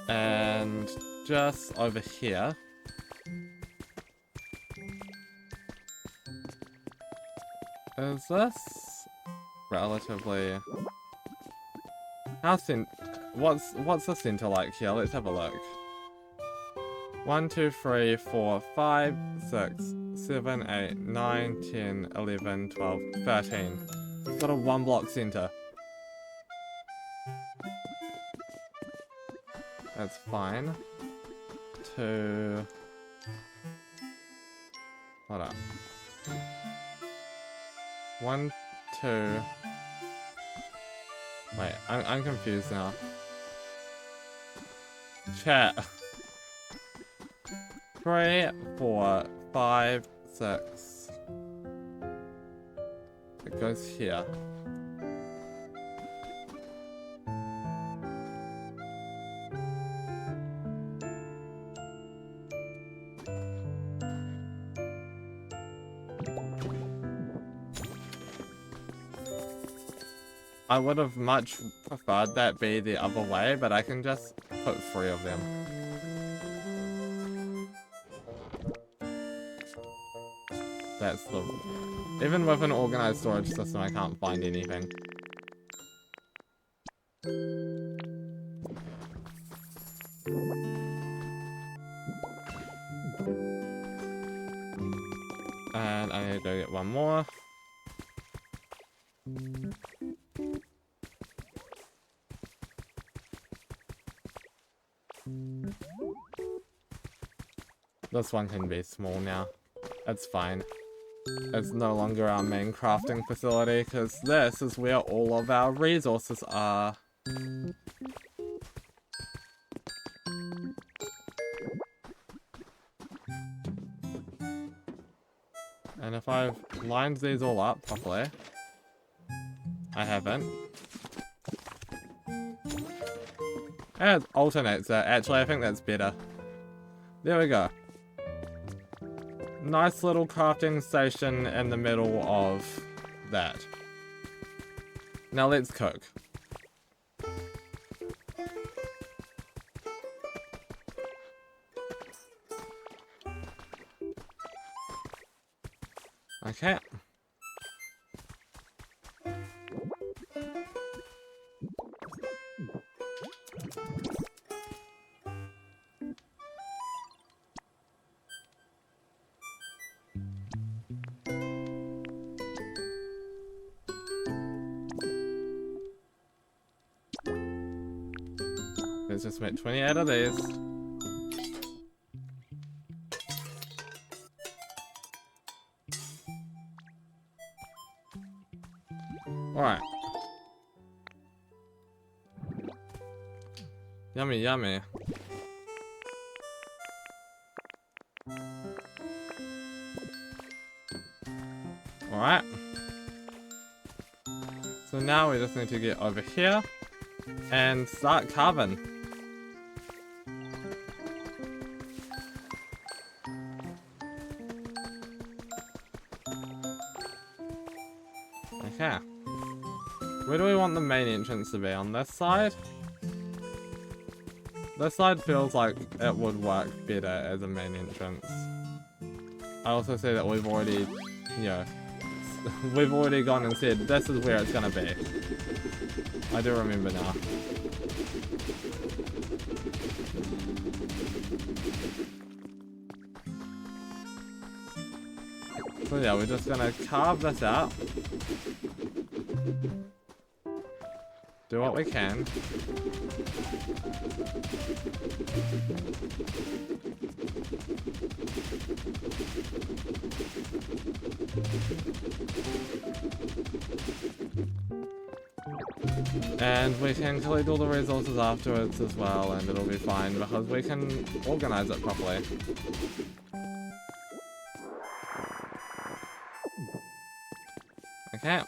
and just over here is this relatively what's the center like here? Let's have a look. 1, 2, 3, 4, 5, 6, 7, 8, 9, 10, 11, 12, 13. It's got a 1-block center. That's fine. 2. Hold up. 1, 2. Wait, I'm confused now. Chat. 3, 4, 5, 6. It goes here. I would have much preferred that be the other way, but I can just put 3 of them. That's the... Even with an organized storage system, I can't find anything. And I need to go get one more. This one can be small now. That's fine. It's no longer our main crafting facility, because this is where all of our resources are. And if I've lined these all up properly, I haven't. It alternates it. Actually, I think that's better. There we go. Nice little crafting station in the middle of that. Now let's cook. Okay. Let's just make 20 out of these. Alright. Yummy, yummy. Alright. So now we just need to get over here and start carving. Okay. Where do we want the main entrance to be? On this side? This side feels like it would work better as a main entrance. I also see that we've already, you know, we've already gone and said this is where it's gonna be. I do remember now. So yeah, we're just gonna carve this out. Do what we can. And we can collect all the resources afterwards as well, and it'll be fine because we can organize it properly. Okay.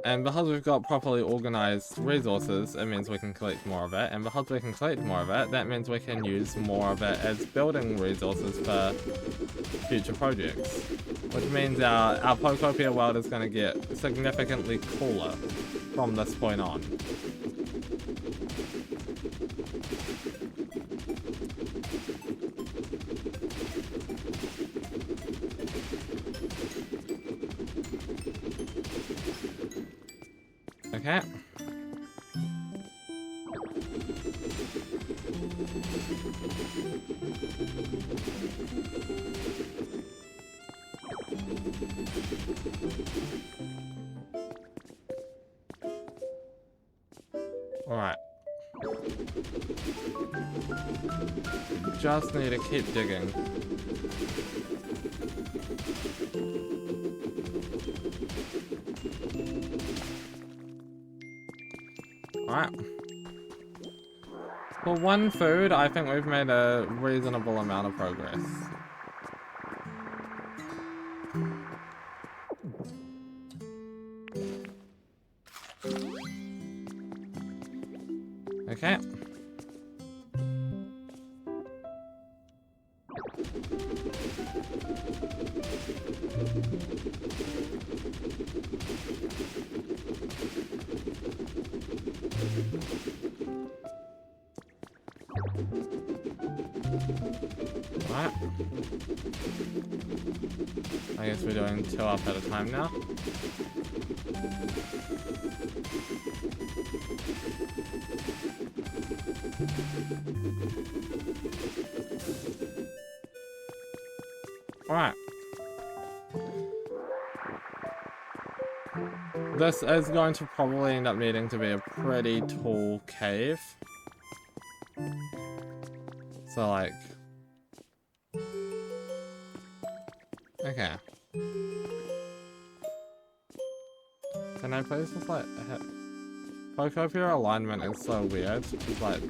And because we've got properly organized resources, it means we can collect more of it. And because we can collect more of it, that means we can use more of it as building resources for future projects. Which means our Pokopia world is going to get significantly cooler from this point on. Okay. Alright. Just need to keep digging. Alright. For one food, I think we've made a reasonable amount of progress. Okay. Alright. I guess we're doing 2 up at a time now. Alright. This is going to probably end up needing to be a pretty tall cave. So, like... Okay. Can I please just, like... Pokopia alignment is so weird. It's like...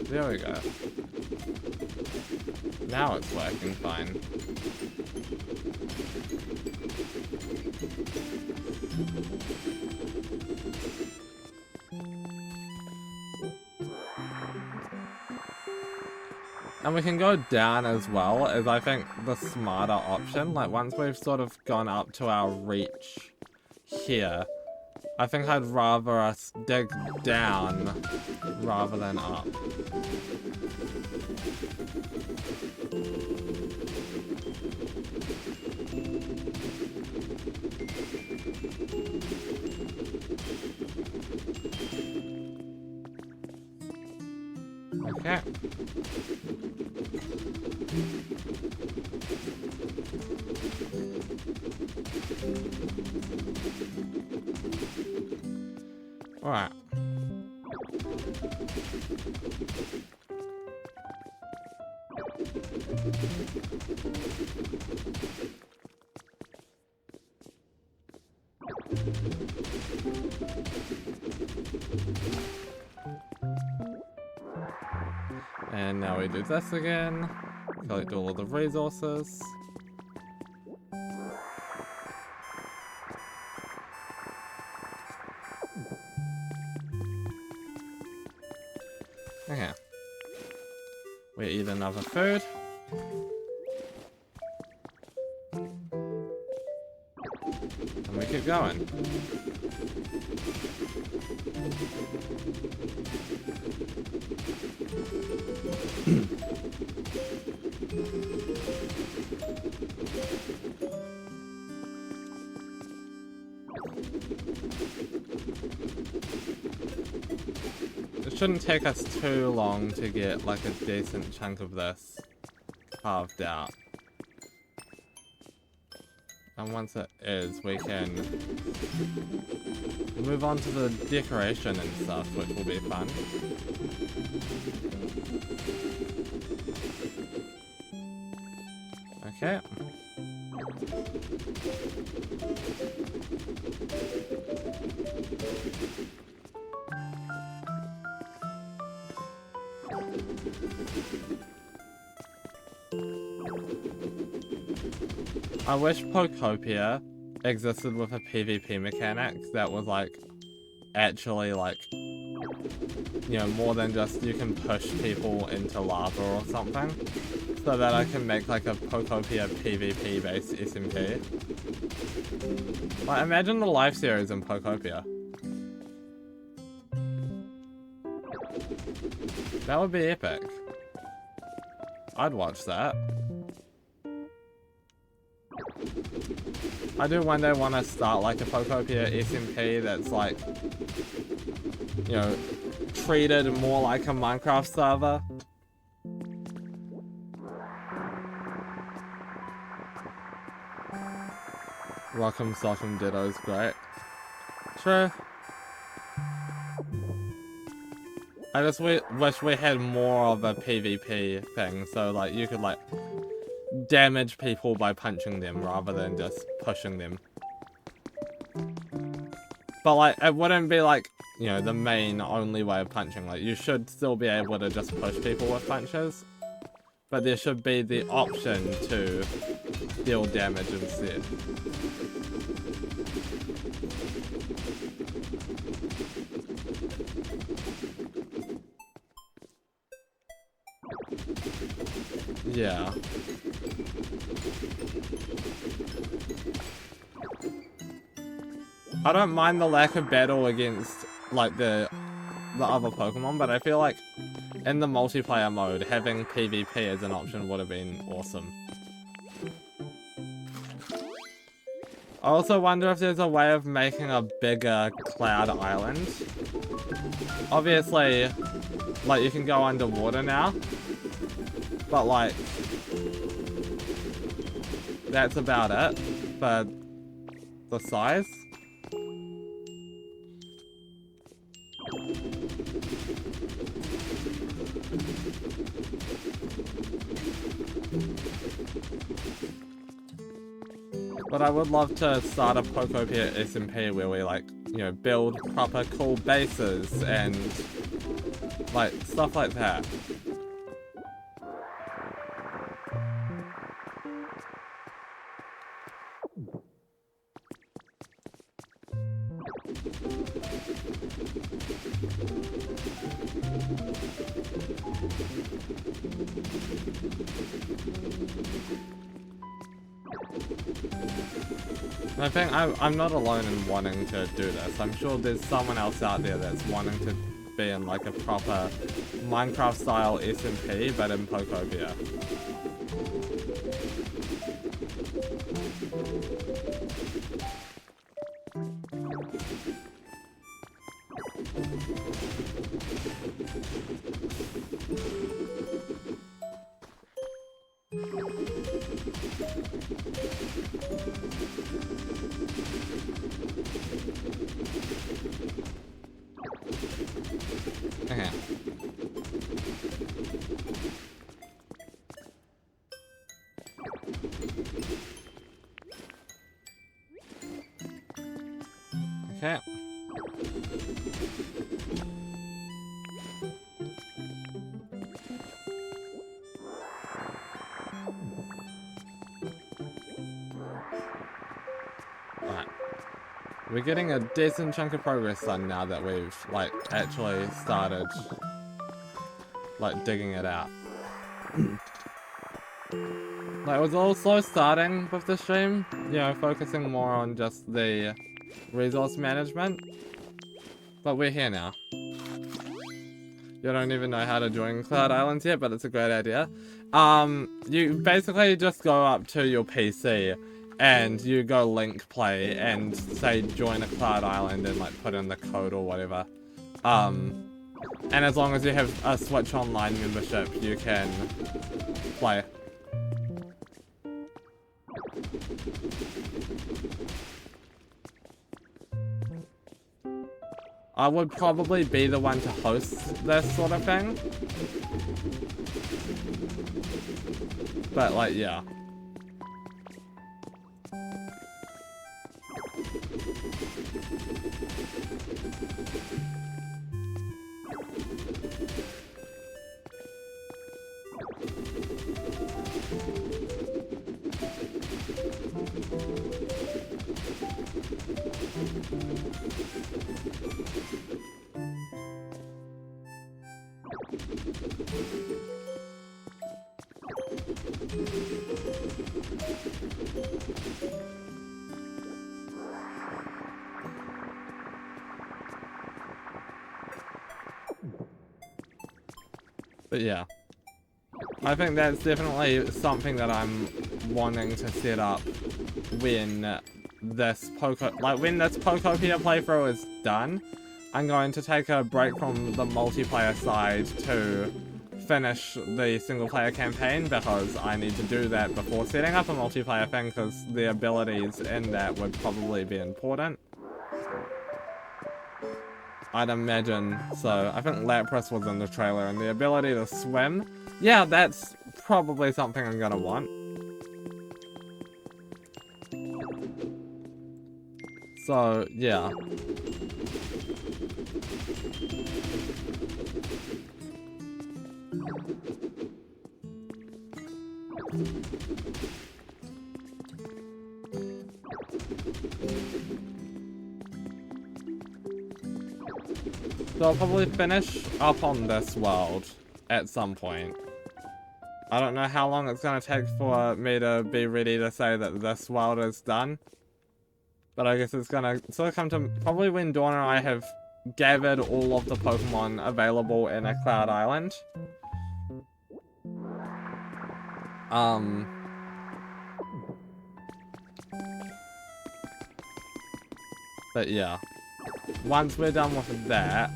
There we go. Now it's working fine. And we can go down as well, is I think the smarter option. Like once we've sort of gone up to our reach here, I think I'd rather us dig down rather than up. Okay. Alright. And now we do this again. Collect all of the resources. Okay. We eat another food. And we keep going. shouldn't take us too long to get like a decent chunk of this carved out. And once it is, we can move on to the decoration and stuff, which will be fun. Okay. I wish Pokopia existed with a PvP mechanic that was like, actually like, you know, more than just you can push people into lava or something. So that I can make like a Pokopia PvP based SMP. Like, imagine the live series in Pokopia. That would be epic. I'd watch that. I do one day want to start like a Pokopia SMP that's like, you know, treated more like a Minecraft server. Rock'em Sock'em Ditto's great. True. I just wish we had more of a PvP thing, so like you could like damage people by punching them rather than just pushing them. But like it wouldn't be like, you know, the main only way of punching. Like you should still be able to just push people with punches, but there should be the option to deal damage instead. Yeah. I don't mind the lack of battle against like the other Pokemon, but I feel like in the multiplayer mode, having PvP as an option would have been awesome. I also wonder if there's a way of making a bigger Cloud Island. Obviously, like you can go underwater now, but like that's about it for the size. But I would love to start a Pokopia SMP where we like, you know, build proper cool bases and like stuff like that. I think I'm not alone in wanting to do this. I'm sure there's someone else out there that's wanting to be in like a proper Minecraft style SMP, but in Pokopia. Okay. Okay. Alright. We're getting a decent chunk of progress done now that we've, like, actually started, like, digging it out. Like, it was a little slow starting with the stream, you know, focusing more on just the resource management. But we're here now. You don't even know how to join Cloud Islands yet, but it's a great idea. You basically just go up to your PC and you go link play and say join a Cloud Island and like put in the code or whatever. And as long as you have a Switch Online membership, you can play. I would probably be the one to host this sort of thing. But like, yeah. But yeah, I think that's definitely something that I'm wanting to set up when this Pokopia playthrough is done. I'm going to take a break from the multiplayer side to finish the single player campaign because I need to do that before setting up a multiplayer thing because the abilities in that would probably be important. I'd imagine. So, I think Lapras was in the trailer, and the ability to swim, yeah, that's probably something I'm gonna want. So, yeah. So I'll probably finish up on this world at some point. I don't know how long it's gonna take for me to be ready to say that this world is done. But I guess it's gonna sort of come to probably when Dawn and I have gathered all of the Pokemon available in a Cloud Island. But yeah. Once we're done with that,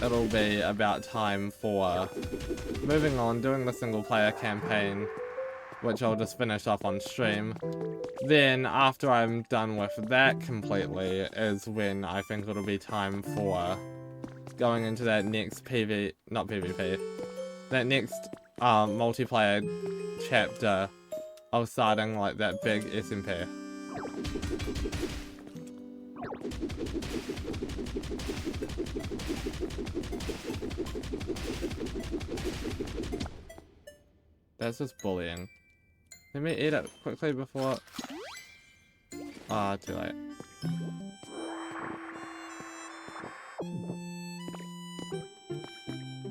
it'll be about time for moving on, doing the single player campaign, which I'll just finish up on stream. Then, after I'm done with that completely, is when I think it'll be time for going into that next that next multiplayer chapter of starting like that big SMP. That's just bullying. Let me eat it quickly before... Ah, too late.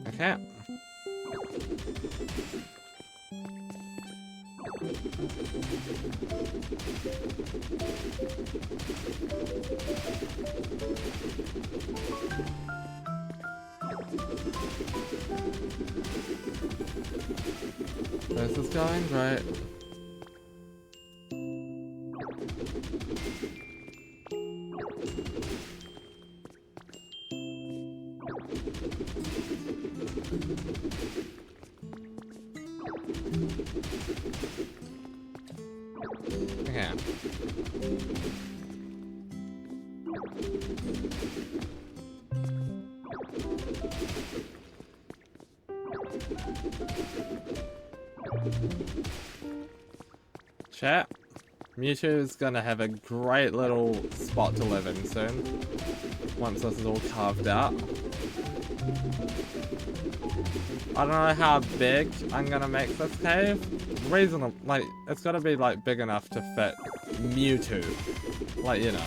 Okay. This is going great. Okay. Chat, Mewtwo's gonna have a great little spot to live in soon, once this is all carved out. I don't know how big I'm gonna make this cave. Reasonable, like, it's gotta be, like, big enough to fit Mewtwo. Like, you know.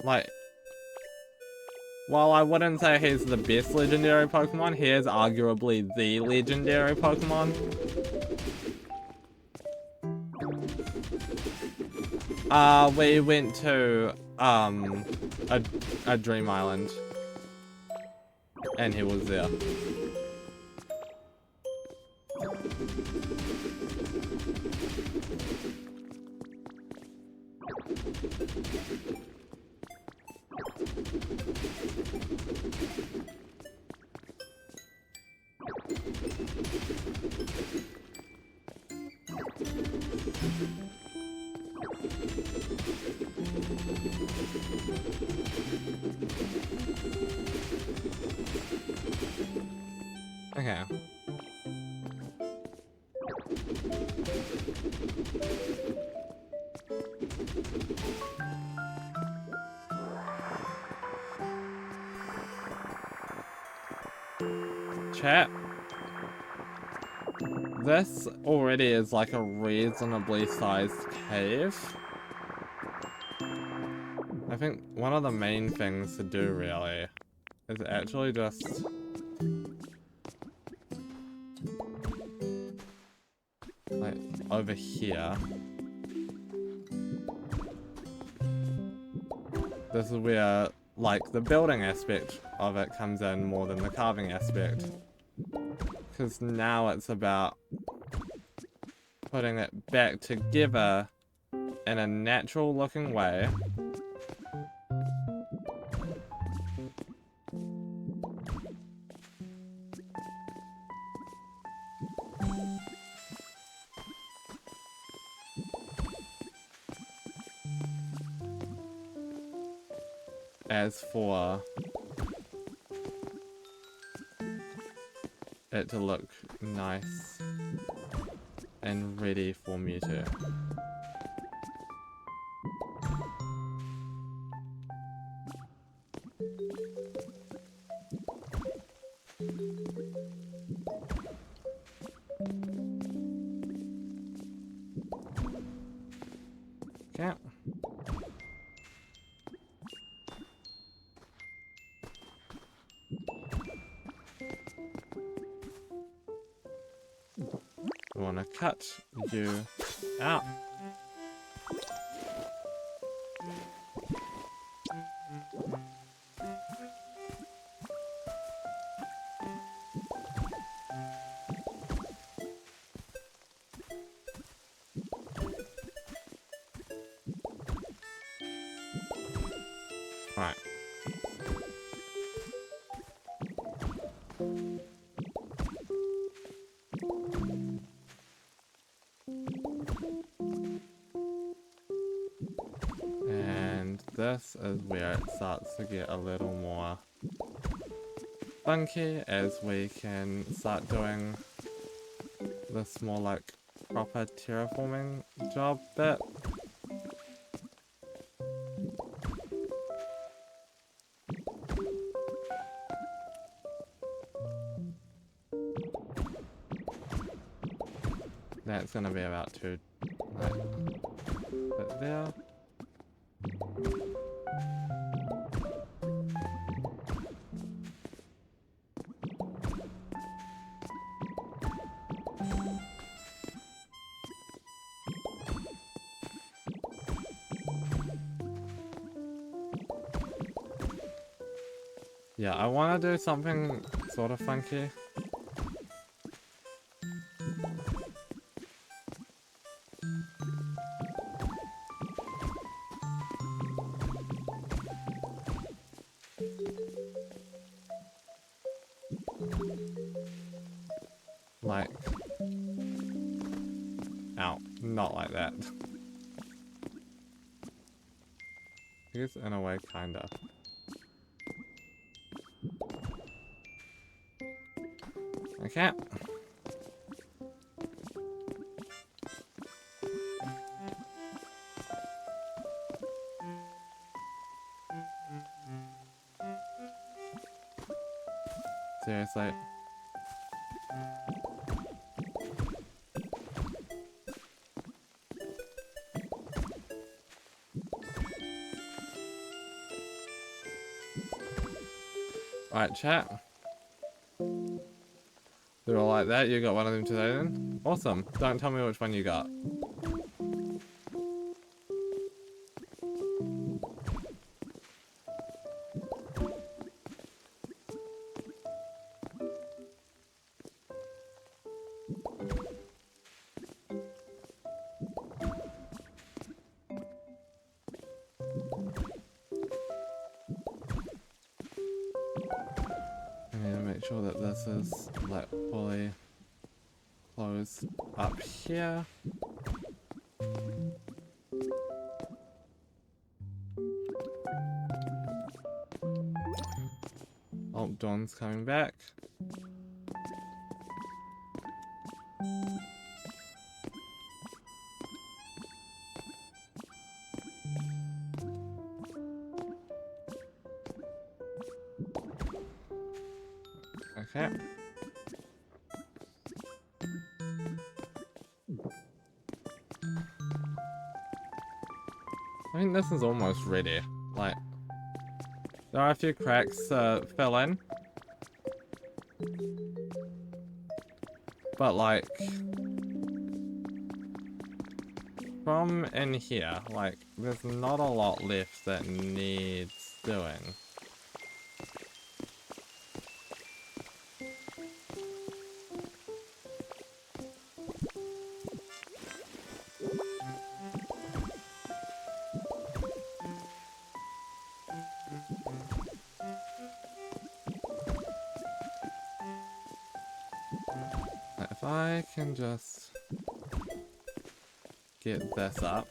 Like, while I wouldn't say he's the best legendary Pokemon, he is arguably the legendary Pokemon. We went to, a Dream Island. And he was there. Okay. Chat. This already is like a reasonably sized cave. I think one of the main things to do really is actually just like over here. This is where like the building aspect of it comes in more than the carving aspect. Because now it's about putting it back together in a natural looking way. As for it to look nice and ready for me to. Okay. I want to cut you out. Alright. And this is where it starts to get a little more funky as we can start doing this more like proper terraforming job bit. That's gonna be about 2 right bit there. Yeah, I want to do something sort of funky. Like, ow, not like that. I guess in a way, kinda. Okay. Seriously. Alright, chat. They're all like that. You got one of them today then? Awesome. Don't tell me which one you got. I need to make sure that this is like fully closed up here. Oh, Dawn's coming back. Okay. I think this is almost ready. Like, there are a few cracks to fill in. But like, from in here, like, there's not a lot left that needs doing. If I can just get this up.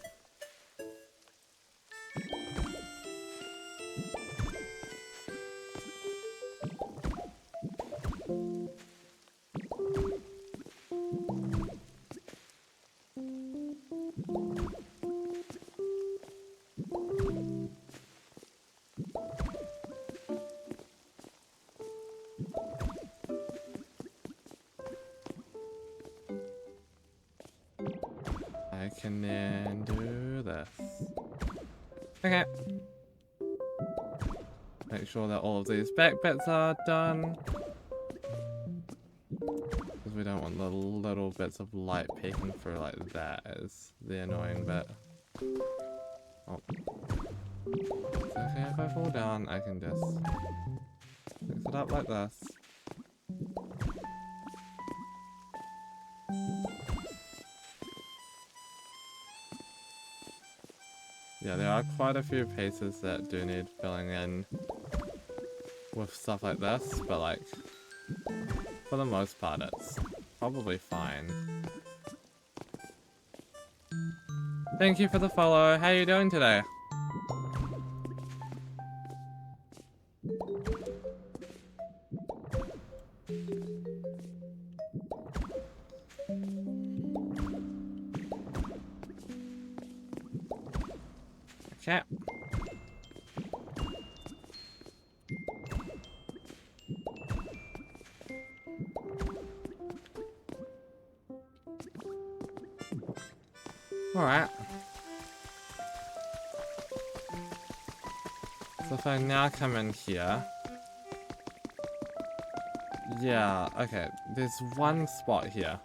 I can then do this. Okay. Make sure that all of these back bits are done. Because we don't want the little bits of light peeking through like that as the annoying bit. Oh. It's okay if I fall down, I can just fix it up like this. Yeah, there are quite a few pieces that do need filling in with stuff like this, but like, for the most part it's probably fine. Thank you for the follow, how are you doing today? Okay. Alright. So if I now come in here. Yeah, okay. There's one spot here.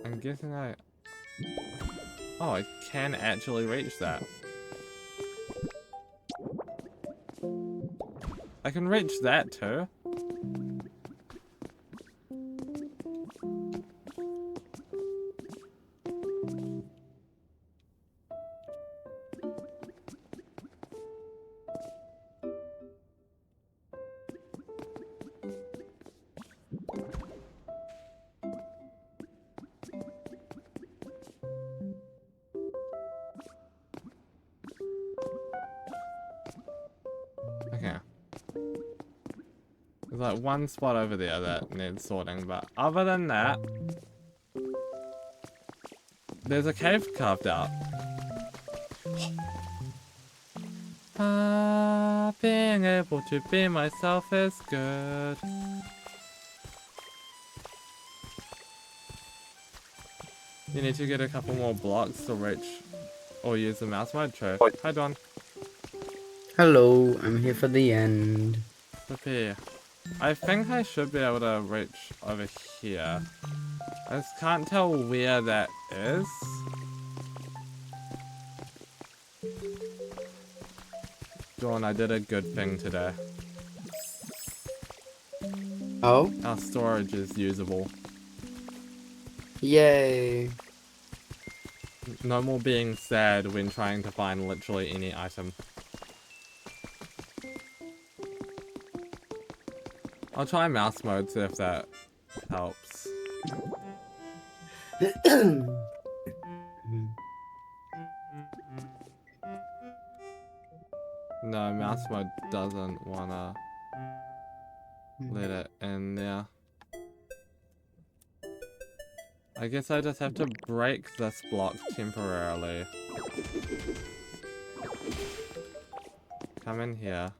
I'm guessing I... Oh, I can actually reach that. I can reach that too. Okay. There's like one spot over there that needs sorting, but other than that, there's a cave carved out. Being able to be myself is good. You need to get a couple more blocks to reach or use the mouse mode. True. Hi, Don. Hello, I'm here for the end. Prepare. I think I should be able to reach over here. I just can't tell where that is. Dawn, I did a good thing today. Oh? Our storage is usable. Yay. No more being sad when trying to find literally any item. I'll try mouse mode, see if that helps. No, mouse mode doesn't wanna... let it in there. I guess I just have to break this block temporarily. Come in here.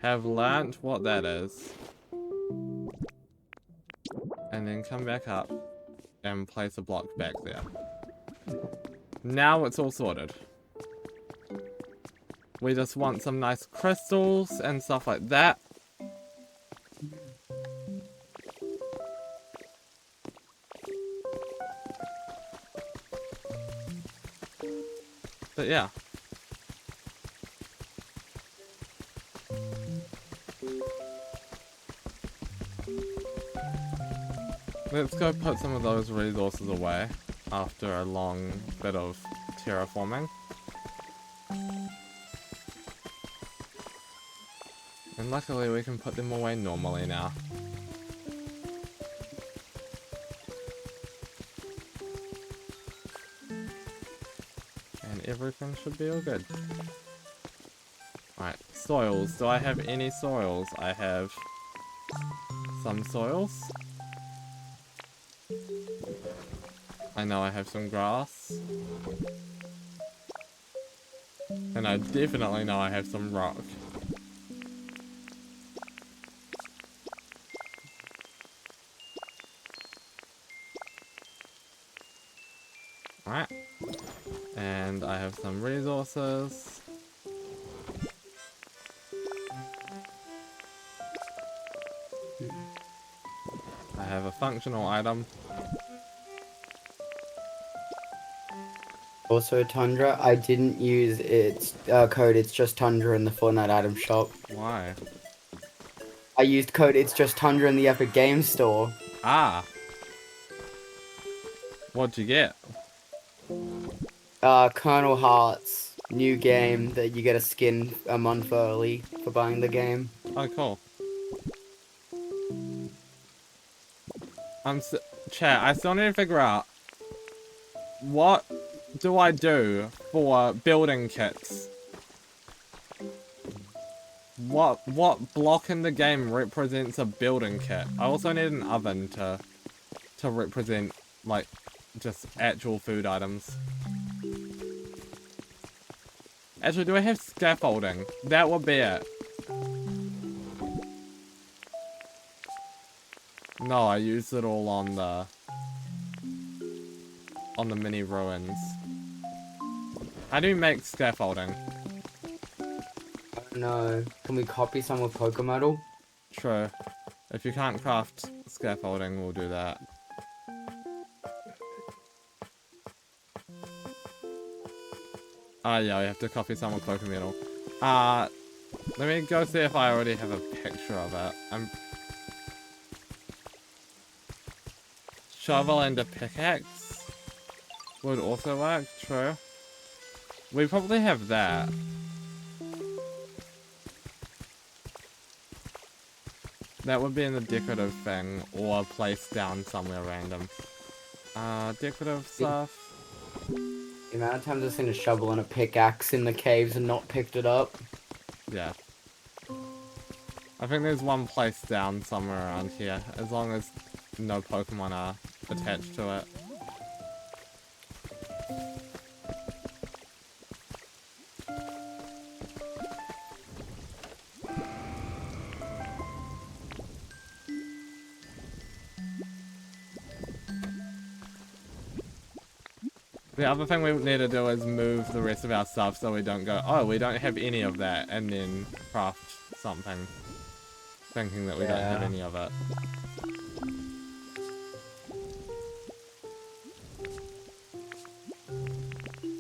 Have learnt what that is. And then come back up and place a block back there. Now it's all sorted. We just want some nice crystals and stuff like that. But yeah. Let's go put some of those resources away after a long bit of terraforming. And luckily we can put them away normally now. And everything should be all good. Alright, soils. Do I have any soils? I have some soils. I know I have some grass. And I definitely know I have some rock. Alright. And I have some resources. I have a functional item. Also, Tundra, I didn't use its code It's Just Tundra in the Fortnite item shop. Why? I used code It's Just Tundra in the Epic Games Store. Ah! What'd you get? Colonel Hearts, new game that you get a skin a month early for buying the game. Oh, cool. Chat, I still need to figure out what do I do for building kits? What block in the game represents a building kit? I also need an oven to represent, like, just actual food items. Actually, do I have scaffolding? That would be it. No, I used it all on the mini ruins. How do you make scaffolding? No, can we copy some with poker metal? True. If you can't craft scaffolding, we'll do that. Yeah, we have to copy some with poker metal. Let me go see if I already have a picture of it. Shovel and a pickaxe would also work, true. We probably have that. That would be in the decorative thing, or placed down somewhere random. Decorative stuff. The amount of times I've seen a shovel and a pickaxe in the caves and not picked it up. Yeah. I think there's one placed down somewhere around here, as long as no Pokemon are attached to it. The other thing we need to do is move the rest of our stuff so we don't go, oh, we don't have any of that, and then craft something thinking that we don't have any of it.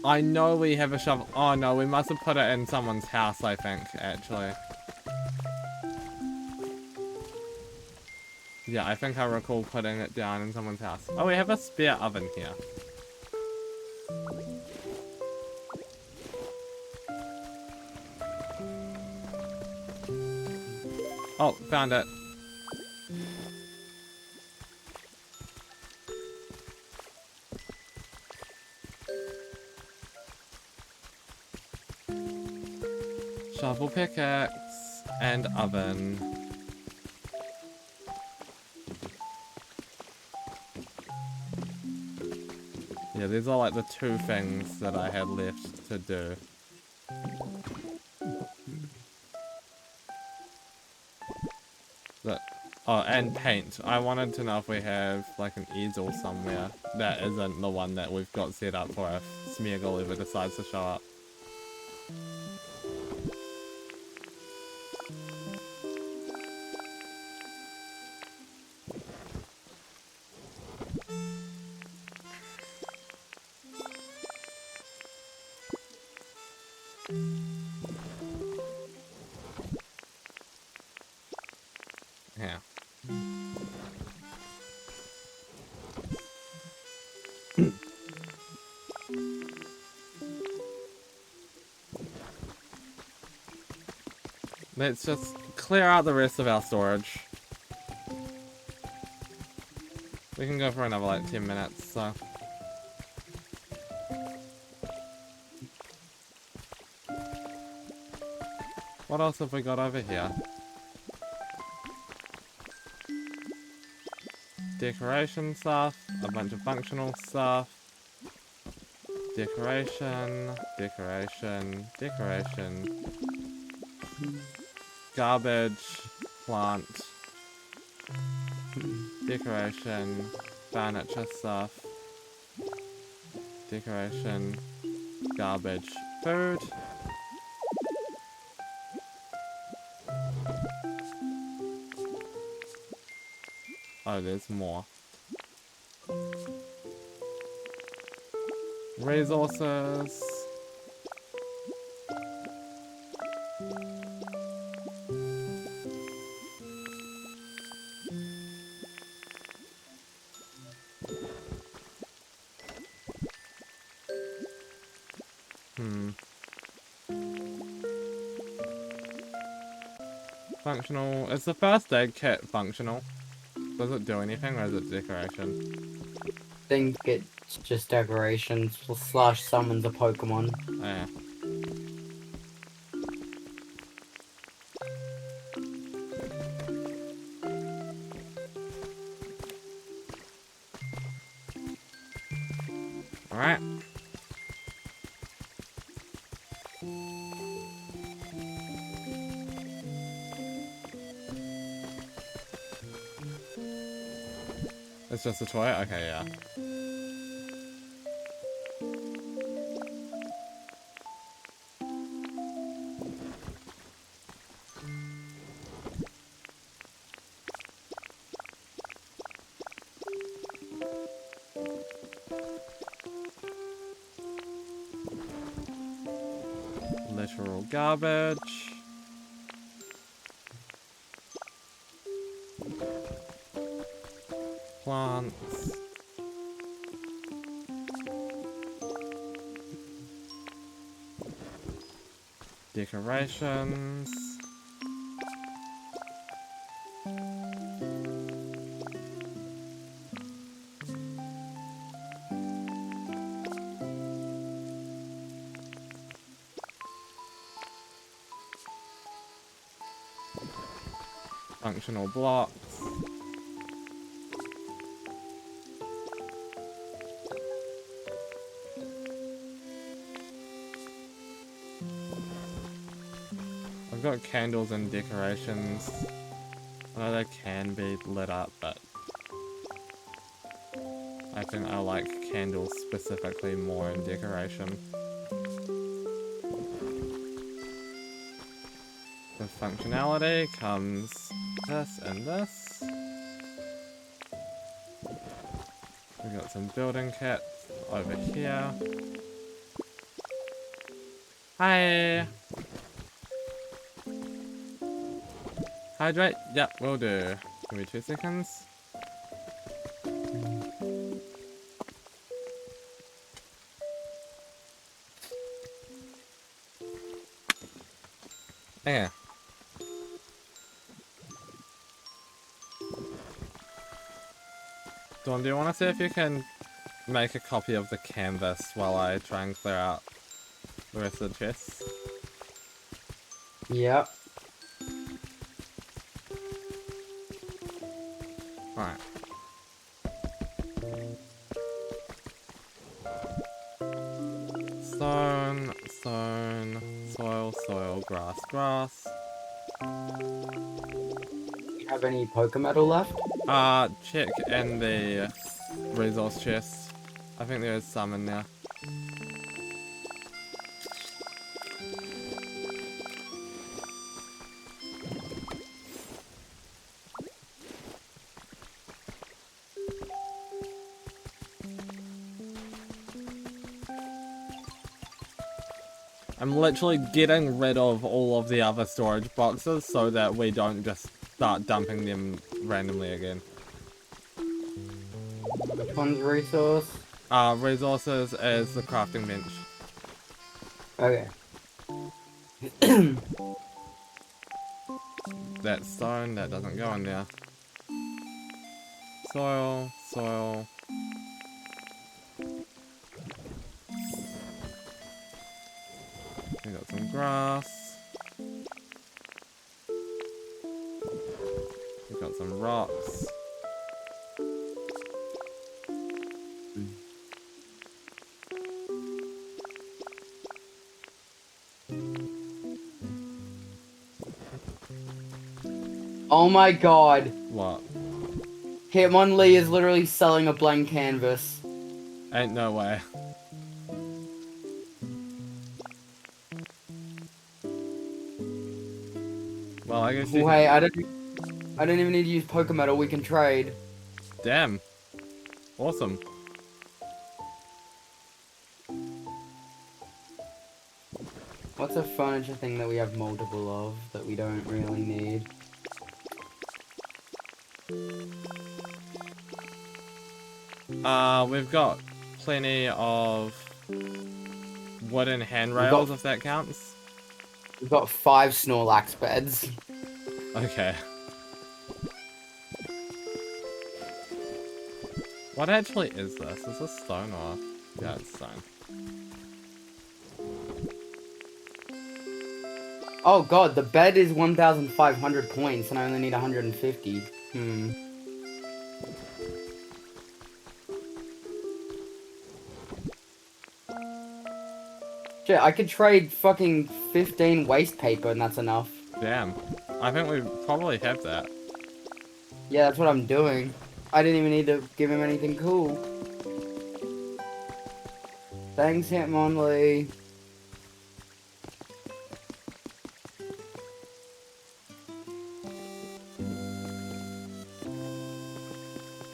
I know we have a shovel. Oh no, we must have put it in someone's house, I think, actually. Yeah, I think I recall putting it down in someone's house. Oh, we have a spare oven here. Oh, found it. Shovel pickaxe and oven. Yeah, these are like the two things that I had left to do. Oh, and paint. I wanted to know if we have like an easel somewhere that isn't the one that we've got set up for if Smeagol ever decides to show up. Yeah. Let's just clear out the rest of our storage. We can go for another like 10 minutes, so. What else have we got over here? Decoration stuff, a bunch of functional stuff. Decoration, decoration, decoration. Garbage, plant. Decoration, furniture stuff. Decoration, garbage, food. Oh, there's more. Resources. Functional. Is the first aid kit functional? Does it do anything or is it decoration? I think it's just decoration / summons a Pokemon. Oh, yeah. Alright. It's just a toy? Okay, yeah. Literal garbage. Plants. Decorations. Functional blocks. I've got candles and decorations. I know they can be lit up, but I think I like candles specifically more in decoration. With functionality comes this and this. We got some building kits over here. Hi! Hydrate? Yep, will do. Give me 2 seconds. Yeah. Dawn, do you want to see if you can make a copy of the canvas while I try and clear out the rest of the chests? Yep. Alright. Stone, stone, soil, soil, grass, grass. You have any poker metal left? Check in the resource chest. I think there is some in there. I'm literally getting rid of all of the other storage boxes so that we don't just start dumping them randomly again. Which one's resource? Resources is the crafting bench. Okay. That stone, that doesn't go in there. Soil, soil. We got some grass. We got some rocks. Oh my god. What? Hitmonlee is literally selling a blank canvas. Ain't no way. Well, I guess you Wait, I don't even need to use poker metal, we can trade. Damn. Awesome. What's a furniture thing that we have multiple of that we don't really need? We've got plenty of wooden handrails, if that counts. We've got 5 Snorlax beds. Okay. What actually is this? Is this stone or... Yeah, it's stone. Oh god, the bed is 1,500 points and I only need 150. Shit, I could trade fucking 15 waste paper and that's enough. Damn. I think we probably have that. Yeah, that's what I'm doing. I didn't even need to give him anything cool. Thanks, Hitmonlee.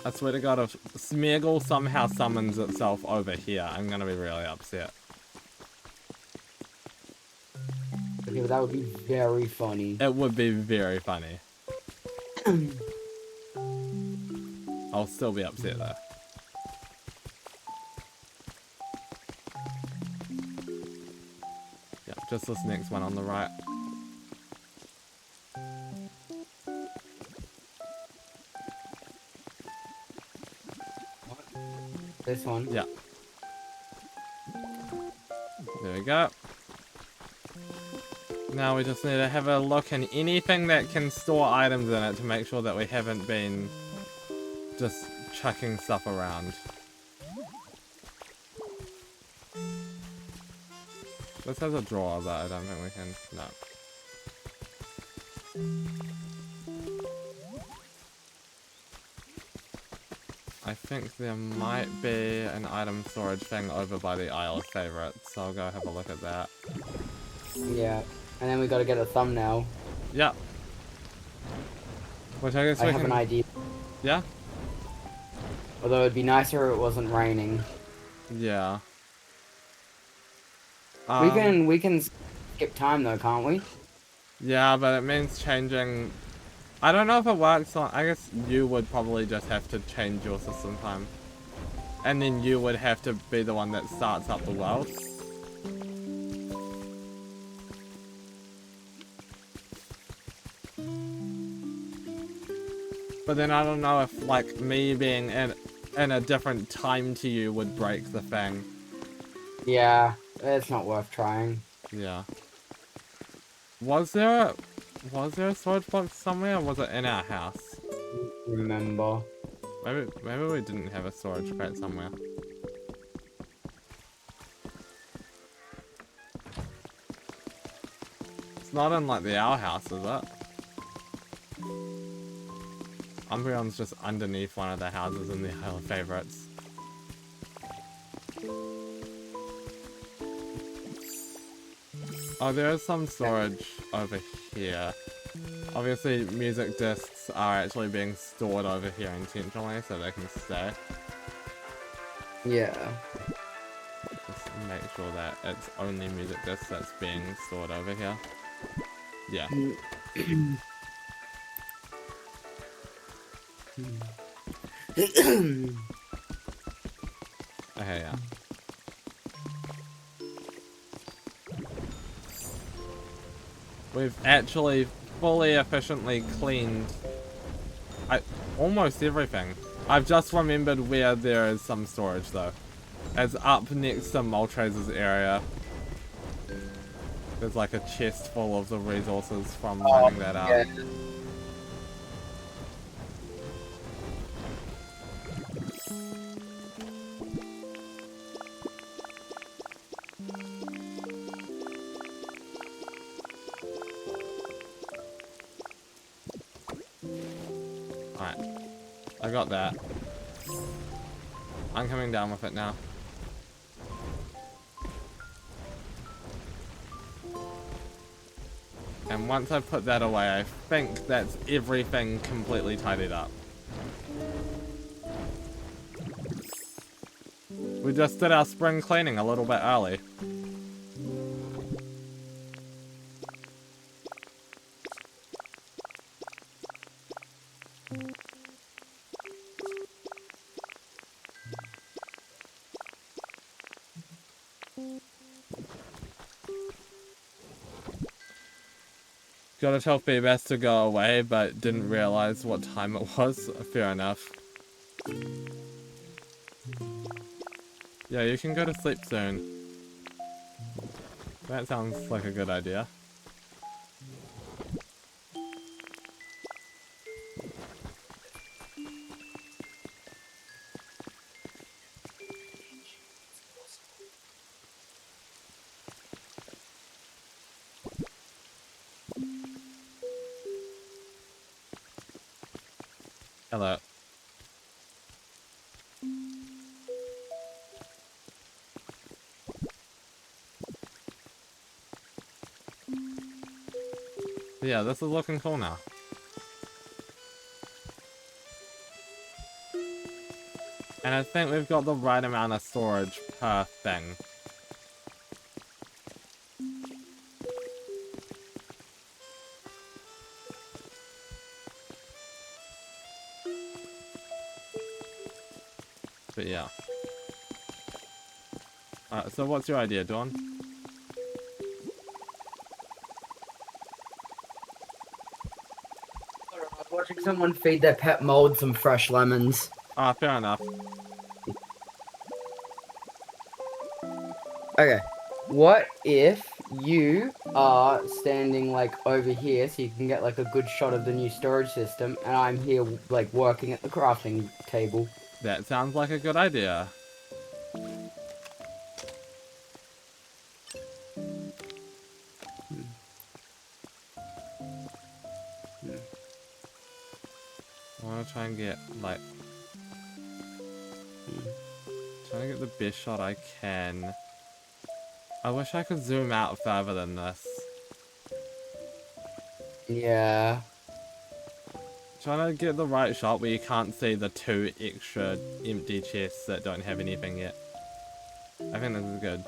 I swear to god, if Smeargle somehow summons itself over here, I'm gonna be really upset. Okay, but that would be very funny. It would be very funny. I'll still be upset though. Yeah, just this next one on the right. This one? Yeah. There we go. Now we just need to have a look in anything that can store items in it to make sure that we haven't been just chucking stuff around. This has a drawer, but I don't think we can... No. I think there might be an item storage thing over by the Isle of Favorites, so I'll go have a look at that. Yeah, and then we gotta get a thumbnail. Yeah. Which I guess we I have an idea. Yeah? Although it'd be nicer if it wasn't raining. Yeah. We can skip time though, can't we? Yeah, but it means changing... I don't know if it works on... I guess you would probably just have to change your system time. And then you would have to be the one that starts up the world. But then I don't know if, like, me being in a different time to you would break the thing. Yeah, it's not worth trying. Yeah. Was there a storage box somewhere, or was it in our house? Remember. Maybe we didn't have a storage crate somewhere. It's not in like the owl house, is it? Umbreon's just underneath one of the houses in the Isle of Favorites. Oh, there is some storage over here. Obviously, music discs are actually being stored over here intentionally so they can stay. Yeah. Just make sure that it's only music discs that's being stored over here. Yeah. Okay, yeah. We've actually fully efficiently cleaned almost everything. I've just remembered where there is some storage though. It's up next to Moltraze's area. There's like a chest full of the resources from mining that out. Yeah. Alright. I got that. I'm coming down with it now. And once I put that away, I think that's everything completely tidied up. We just did our spring cleaning a little bit early. Gotta tell Phoebus to go away, but didn't realize what time it was. Fair enough. Yeah, you can go to sleep soon. That sounds like a good idea. Hello. Yeah, this is looking cool now. And I think we've got the right amount of storage per thing. But yeah. So what's your idea, Dawn? I was watching someone feed their pet mold some fresh lemons. Ah, fair enough. Okay. What if you are standing like over here so you can get like a good shot of the new storage system, and I'm here like working at the crafting table? That sounds like a good idea. I want to try and get like trying to get the best shot I can. I wish I could zoom out further than this. Yeah. Trying to get the right shot where you can't see the 2 extra empty chests that don't have anything yet. I think this is good.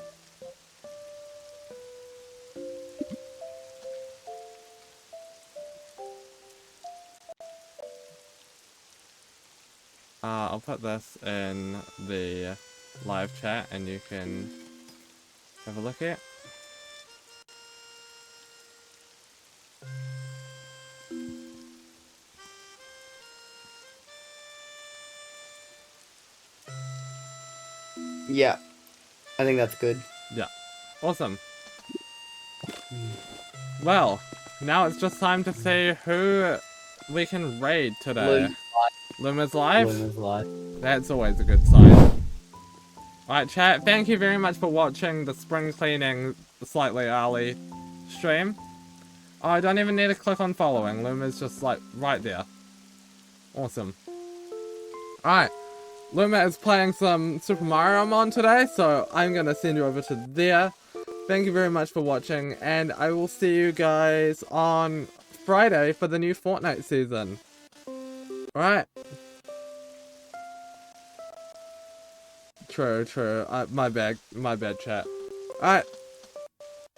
I'll put this in the live chat and you can have a look at it. Yeah. I think that's good. Yeah. Awesome. Well, now it's just time to see who we can raid today. Luma's live? Luma's live. That's always a good sign. Alright chat, thank you very much for watching the spring cleaning slightly early stream. Oh, I don't even need to click on following, Luma's just like right there. Awesome. Alright, Luma is playing some Super Mario Mon today, so I'm gonna send you over to there. Thank you very much for watching, and I will see you guys on Friday for the new Fortnite season. Alright. True. My bad chat. Alright.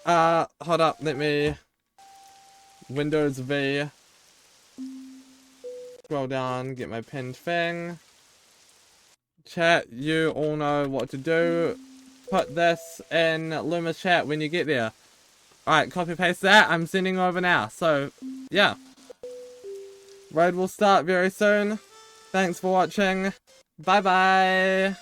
Hold up, let me... Windows V. Scroll down, get my pinned thing. Chat, you all know what to do. Put this in Luma's chat when you get there. Alright, copy paste that. I'm sending over now. So, yeah. Raid will start very soon. Thanks for watching. Bye bye.